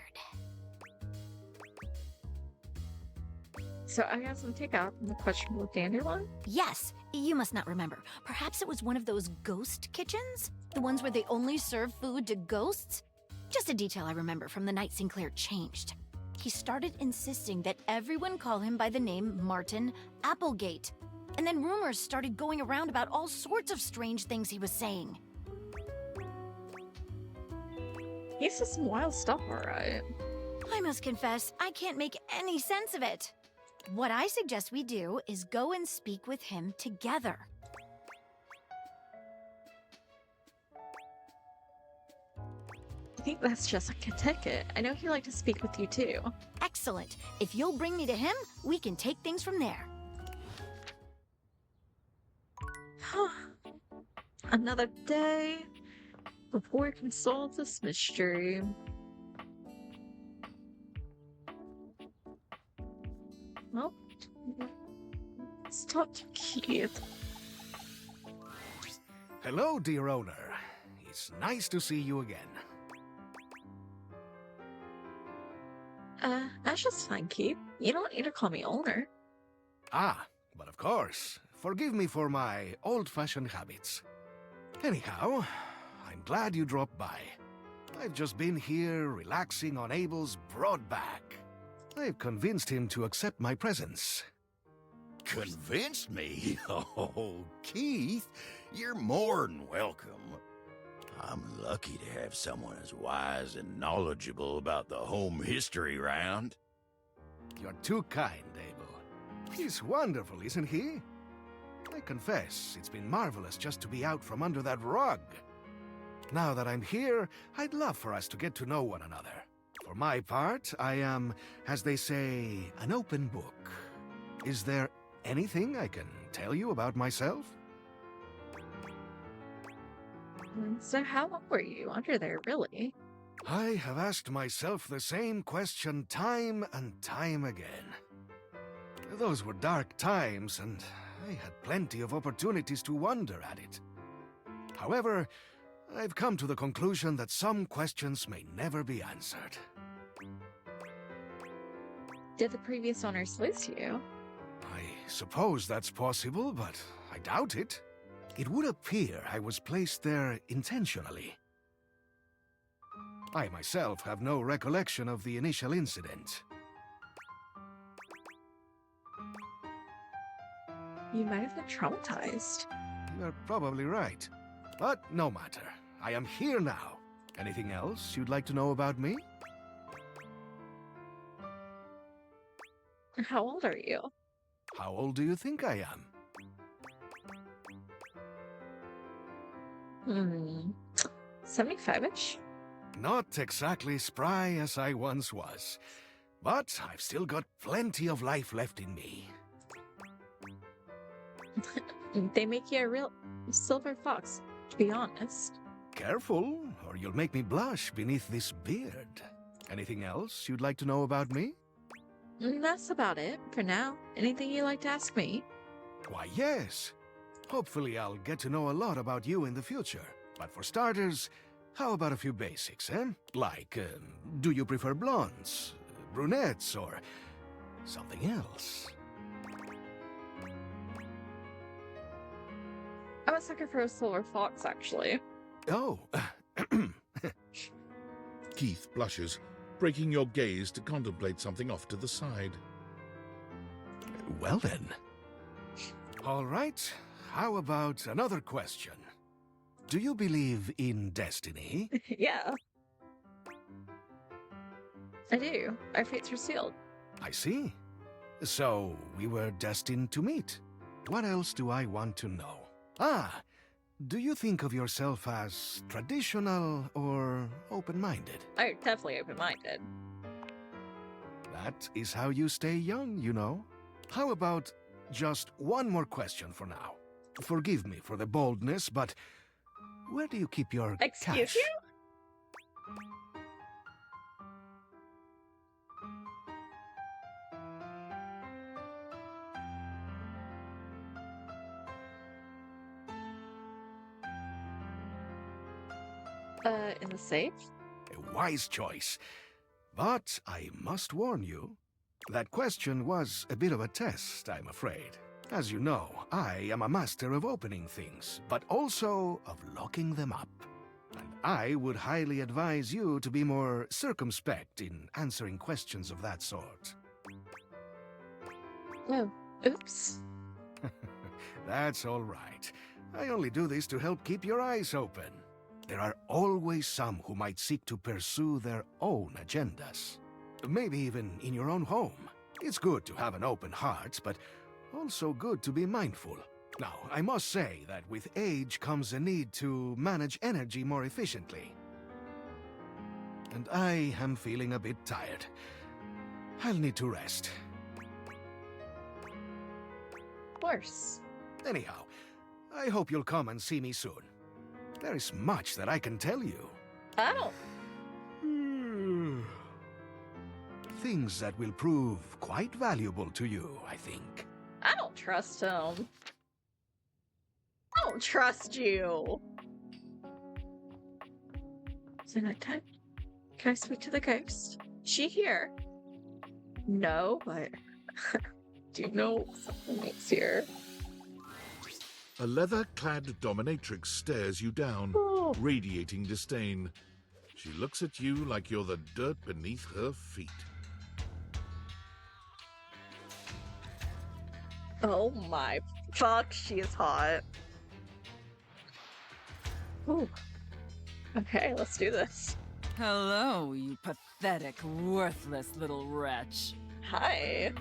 So I got some takeout from the questionable dandelion? Yes, you must not remember. Perhaps it was one of those ghost kitchens? The ones where they only serve food to ghosts? Just a detail I remember from the night Sinclair changed. He started insisting that everyone call him by the name Martin Applegate. And then rumors started going around about all sorts of strange things he was saying. He says some wild stuff, alright. I must confess, I can't make any sense of it. What I suggest we do is go and speak with him together. I think that's just like a ticket. I know he'd like to speak with you too. Excellent. If you'll bring me to him, we can take things from there. Another day before we can solve this mystery. Well, let's talk to Keith. Hello, dear owner. It's nice to see you again. That's just fine, Keith. You don't need to call me owner. Ah, but of course. Forgive me for my old-fashioned habits. Anyhow, I'm glad you dropped by. I've just been here relaxing on Abel's broad back. I've convinced him to accept my presence. Convinced me? Oh, Keith, you're more than welcome. I'm lucky to have someone as wise and knowledgeable about the home history round. You're too kind, Abel. He's wonderful, isn't he? I confess, it's been marvelous just to be out from under that rug. Now that I'm here, I'd love for us to get to know one another. For my part, I am, as they say, an open book. Is there anything I can tell you about myself? So how long were you under there, really? I have asked myself the same question time and time again. Those were dark times, and I had plenty of opportunities to wonder at it. However, I've come to the conclusion that some questions may never be answered. Did the previous owners lose you? I suppose that's possible, but I doubt it. It would appear I was placed there intentionally. I myself have no recollection of the initial incident. You might have been traumatized. You're probably right. But no matter. I am here now. Anything else you'd like to know about me? How old are you? How old do you think I am? 75-ish? Not exactly spry as I once was. But I've still got plenty of life left in me. They make you a real silver fox, to be honest. Careful, or you'll make me blush beneath this beard. Anything else you'd like to know about me? That's about it for now. Anything you'd like to ask me? Why, yes. Hopefully I'll get to know a lot about you in the future. But for starters, how about a few basics, eh? Like, do you prefer blondes, brunettes, or something else? I'm a sucker for a silver fox, actually. Oh. Keith blushes, breaking your gaze to contemplate something off to the side. Well then. All right. How about another question? Do you believe in destiny? Yeah. I do. Our fates are sealed. I see. So, we were destined to meet. What else do I want to know? Ah, do you think of yourself as traditional or open-minded? I'm definitely open-minded. That is how you stay young, you know. How about just one more question for now? Forgive me for the boldness, but where do you keep your Excuse cash? you? In the safe? A wise choice. But I must warn you, that question was a bit of a test, I'm afraid. As you know, I am a master of opening things, but also of locking them up. And I would highly advise you to be more circumspect in answering questions of that sort. Oh, oops. That's all right. I only do this to help keep your eyes open. There are always some who might seek to pursue their own agendas. Maybe even in your own home. It's good to have an open heart, but also good to be mindful. Now, I must say that with age comes a need to manage energy more efficiently. And I am feeling a bit tired. I'll need to rest. Of course. Anyhow, I hope you'll come and see me soon. There is much that I can tell you. Oh. Things that will prove quite valuable to you, I think. I don't trust him. I don't trust you. Is it nighttime? Can I speak to the ghost? Is she here? No, but do you know something's here? A leather-clad dominatrix stares you down, radiating disdain. She looks at you like you're the dirt beneath her feet. Oh my fuck, she is hot. Ooh. Okay, let's do this. Hello, you pathetic, worthless little wretch. Hi.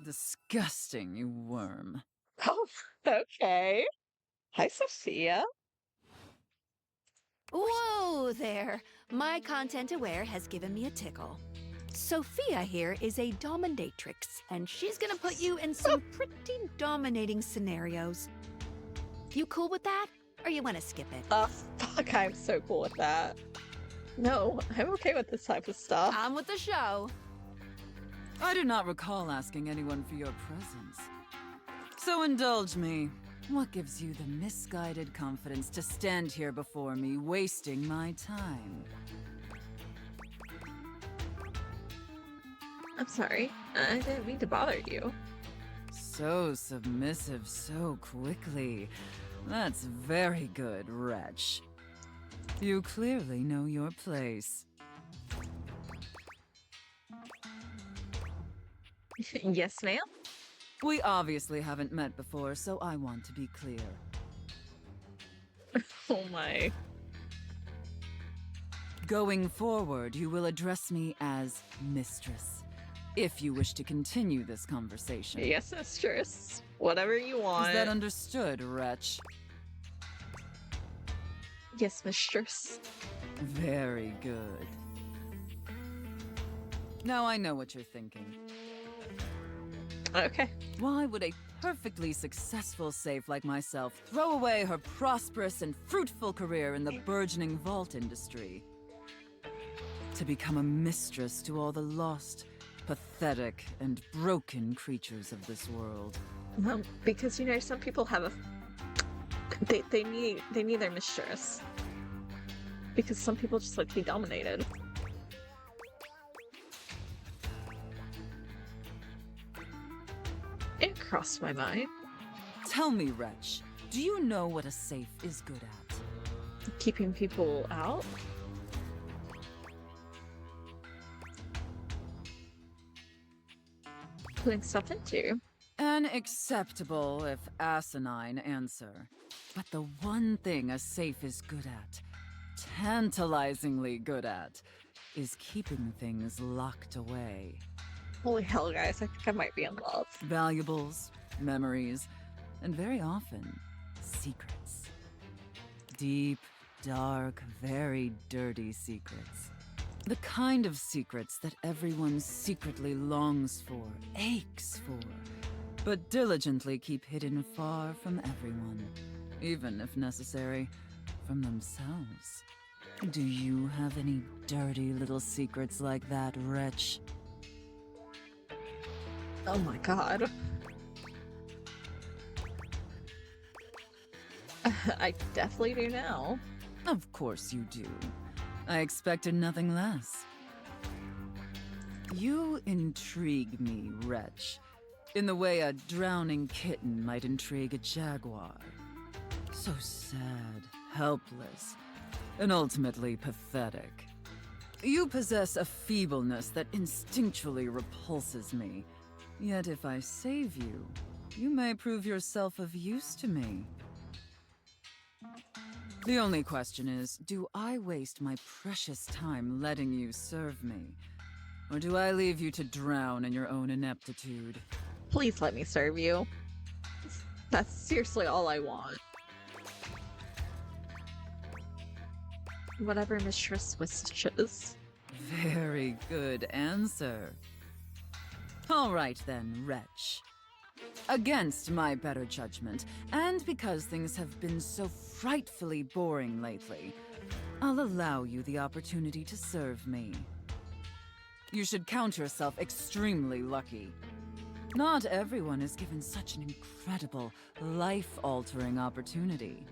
Disgusting, you worm. Oh, okay. Hi, Sophia. Whoa there! My content aware has given me a tickle. Sophia here is a dominatrix, and she's gonna put you in some pretty dominating scenarios. You cool with that? Or you wanna skip it? Fuck, I'm so cool with that. No, I'm okay with this type of stuff. On with the show. I do not recall asking anyone for your presence. So indulge me. What gives you the misguided confidence to stand here before me, wasting my time? I'm sorry. I didn't mean to bother you. So submissive so quickly. That's very good, wretch. You clearly know your place. Yes, ma'am? We obviously haven't met before, so I want to be clear. Oh my. Going forward, you will address me as Mistress, if you wish to continue this conversation. Yes, mistress. Whatever you want. Is that understood, wretch? Yes, mistress. Very good. Now I know what you're thinking. Okay. Why would a perfectly successful safe like myself throw away her prosperous and fruitful career in the burgeoning vault industry? To become a mistress to all the lost, pathetic, and broken creatures of this world. Well, because you know, some people have a they need their mistress. Because some people just like to be dominated. It crossed my mind. Tell me, wretch, do you know what a safe is good at? Keeping people out? Putting stuff into. An acceptable, if asinine, answer. But the one thing a safe is good at, tantalizingly good at, is keeping things locked away. Holy hell, guys, I think I might be in love. Valuables, memories, and very often, secrets. Deep, dark, very dirty secrets. The kind of secrets that everyone secretly longs for, aches for, but diligently keep hidden far from everyone, even if necessary, from themselves. Do you have any dirty little secrets like that, wretch? Oh my god. I definitely do now. Of course you do. I expected nothing less. You intrigue me, wretch, in the way a drowning kitten might intrigue a jaguar. So sad, helpless, and ultimately pathetic. You possess a feebleness that instinctually repulses me. Yet if I save you, you may prove yourself of use to me. The only question is, do I waste my precious time letting you serve me? Or do I leave you to drown in your own ineptitude? Please let me serve you. That's seriously all I want. Whatever mistress wishes. Very good answer. All right then, wretch. Against my better judgment, and because things have been so frightfully boring lately, I'll allow you the opportunity to serve me. You should count yourself extremely lucky. Not everyone is given such an incredible, life-altering opportunity.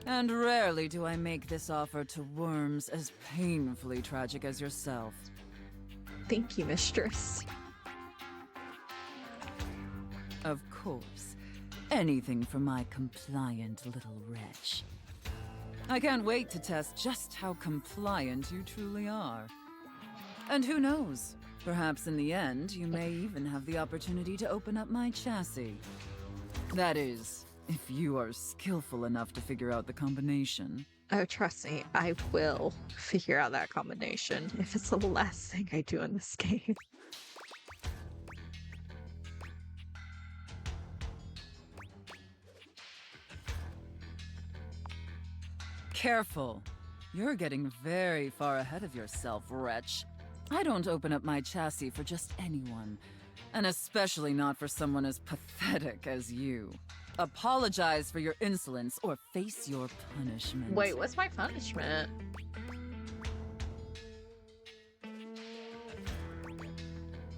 And rarely do I make this offer to worms as painfully tragic as yourself. Thank you, mistress. Of course. Anything for my compliant little wretch. I can't wait to test just how compliant you truly are. And who knows? Perhaps in the end, you may even have the opportunity to open up my chassis. That is, if you are skillful enough to figure out the combination. Oh, trust me, I will figure out that combination if it's the last thing I do in this game. Careful. You're getting very far ahead of yourself, wretch. I don't open up my chassis for just anyone, and especially not for someone as pathetic as you. Apologize for your insolence or face your punishment. Wait, what's my punishment?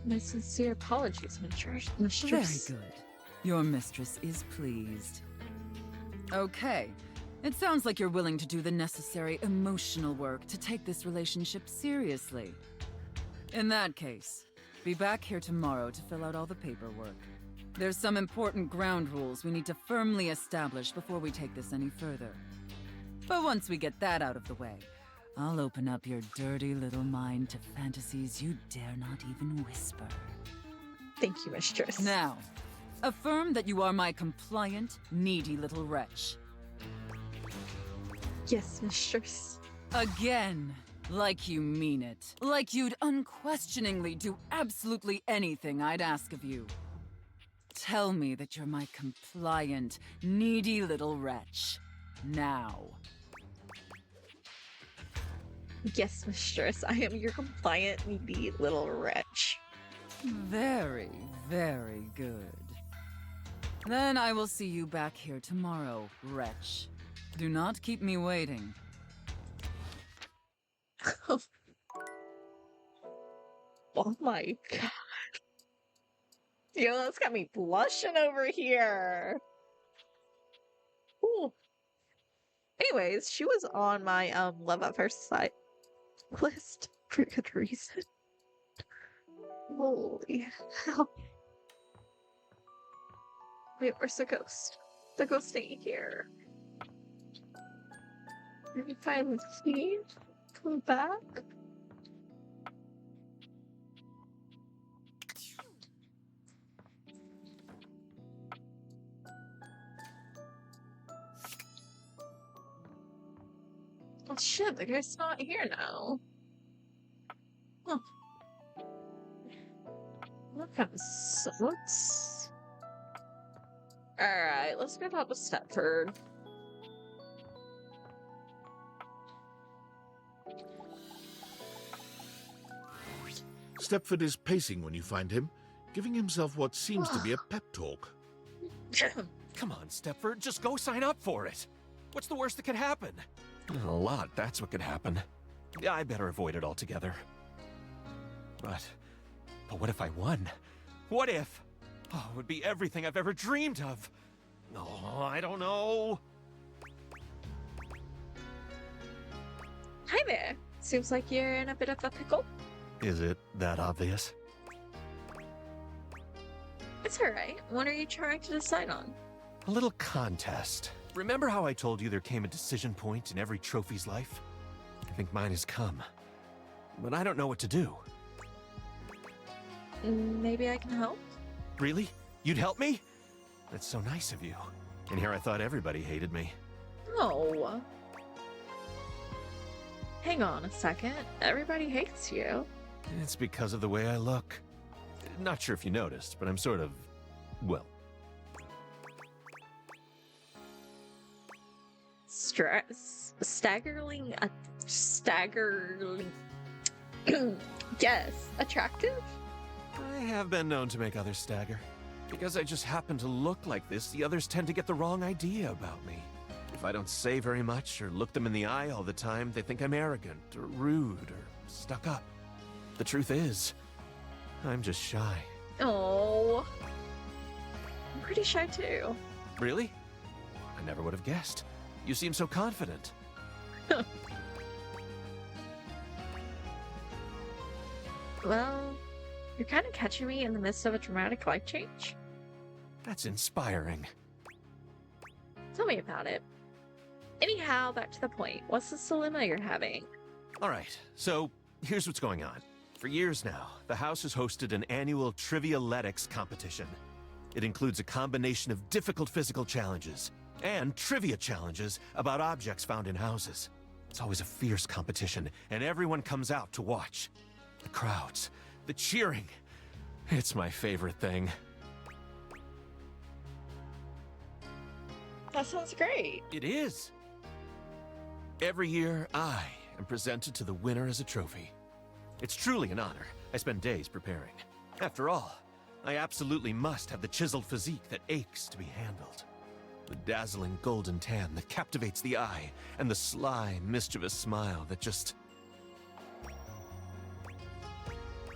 My sincere apologies, mistress. Very good. Your mistress is pleased. Okay. It sounds like you're willing to do the necessary emotional work to take this relationship seriously. In that case, be back here tomorrow to fill out all the paperwork. There's some important ground rules we need to firmly establish before we take this any further. But once we get that out of the way, I'll open up your dirty little mind to fantasies you dare not even whisper. Thank you, mistress. Now, affirm that you are my compliant, needy little wretch. Yes, mistress. Again, like you mean it. Like you'd unquestioningly do absolutely anything I'd ask of you. Tell me that you're my compliant, needy little wretch. Now. Yes, mistress. I am your compliant, needy little wretch. Very, very good. Then I will see you back here tomorrow, wretch. Do not keep me waiting. Oh my god. Yo, that's got me blushing over here. Ooh. Anyways, she was on my love at first sight list for good reason. Holy hell. Wait, where's the ghost? The ghost ain't here. Let me find the key. Come back. Oh shit, the guy's not here now. Huh. That kind of sucks. Alright, let's go talk to Stepford. Stepford is pacing when you find him, giving himself what seems to be a pep talk. Come on, Stepford, just go sign up for it. What's the worst that could happen? A lot, that's what could happen. Yeah, I better avoid it altogether. But what if I won? What if? Oh, it would be everything I've ever dreamed of. Oh, I don't know. Hi there. Seems like you're in a bit of a pickle. Is it that obvious? It's alright. What are you trying to decide on? A little contest. Remember how I told you there came a decision point in every trophy's life? I think mine has come. But I don't know what to do. Maybe I can help? Really? You'd help me? That's so nice of you. And here I thought everybody hated me. No. Hang on a second. Everybody hates you. It's because of the way I look. Not sure if you noticed, but I'm sort of, well... staggeringly... yes, attractive? I have been known to make others stagger. Because I just happen to look like this, the others tend to get the wrong idea about me. If I don't say very much or look them in the eye all the time, they think I'm arrogant or rude or stuck up. The truth is, I'm just shy. Oh, I'm pretty shy too. Really? I never would have guessed. You seem so confident. Well, you're kind of catching me in the midst of a dramatic life change. That's inspiring. Tell me about it. Anyhow, back to the point. What's this dilemma you're having? All right, so here's what's going on. For years now, the house has hosted an annual Trivialetics competition. It includes a combination of difficult physical challenges and trivia challenges about objects found in houses. It's always a fierce competition, and everyone comes out to watch. The crowds, the cheering. It's my favorite thing. That sounds great. It is. Every year, I am presented to the winner as a trophy. It's truly an honor. I spend days preparing. After all, I absolutely must have the chiseled physique that aches to be handled. The dazzling golden tan that captivates the eye, and the sly, mischievous smile that just...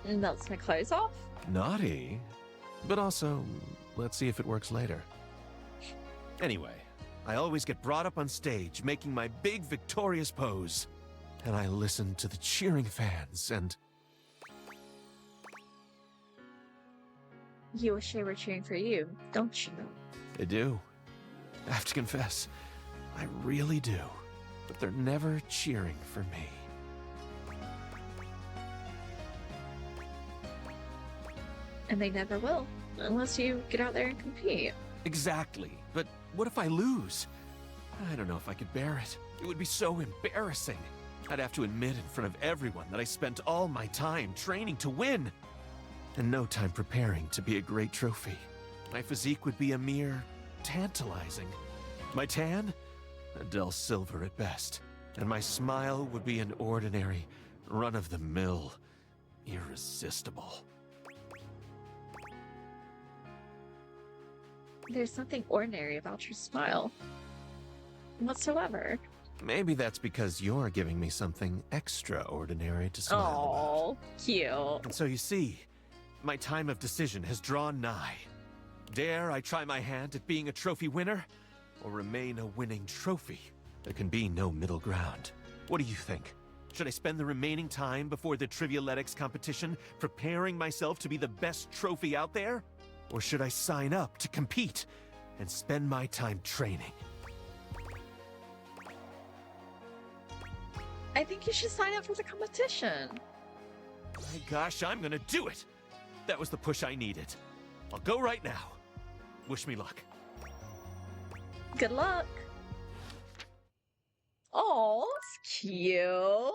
melts my clothes off? naughty. But also, let's see if it works later. Anyway, I always get brought up on stage, making my big victorious pose. And I listen to the cheering fans, and... You wish they were cheering for you, don't you? I do. I have to confess, I really do. But they're never cheering for me. And they never will, unless you get out there and compete. Exactly. But what if I lose? I don't know if I could bear it. It would be so embarrassing. I'd have to admit in front of everyone that I spent all my time training to win, and no time preparing to be a great trophy. My physique would be a mere tantalizing. My tan? A dull silver at best. And my smile would be an ordinary, run-of-the-mill, irresistible. There's nothing ordinary about your smile. Whatsoever. Maybe that's because you're giving me something extraordinary to smile Oh, cute. about. And so you see, my time of decision has drawn nigh. Dare I try my hand at being a trophy winner, or remain a winning trophy? There can be no middle ground. What do you think? Should I spend the remaining time before the Trivialetics competition preparing myself to be the best trophy out there? Or should I sign up to compete and spend my time training? I think you should sign up for the competition. My gosh, I'm gonna do it! That was the push I needed. I'll go right now. Wish me luck. Good luck. Oh, it's cute.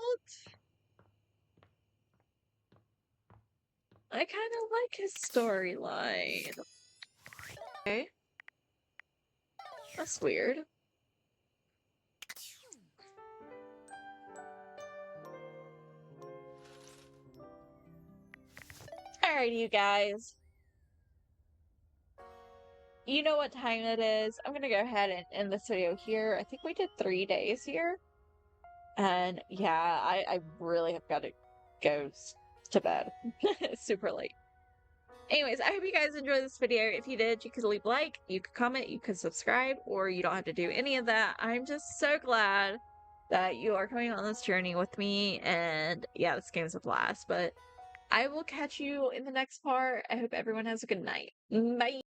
I kind of like his storyline. Okay. That's weird. Alrighty, you guys. You know what time it is. I'm gonna go ahead and end this video here. I think we did 3 days here. And yeah, I really have got to go to bed. It's super late. Anyways, I hope you guys enjoyed this video. If you did, you could leave a like, you could comment, you could subscribe, or you don't have to do any of that. I'm just so glad that you are coming on this journey with me. And yeah, this game's a blast. But I will catch you in the next part. I hope everyone has a good night. Bye.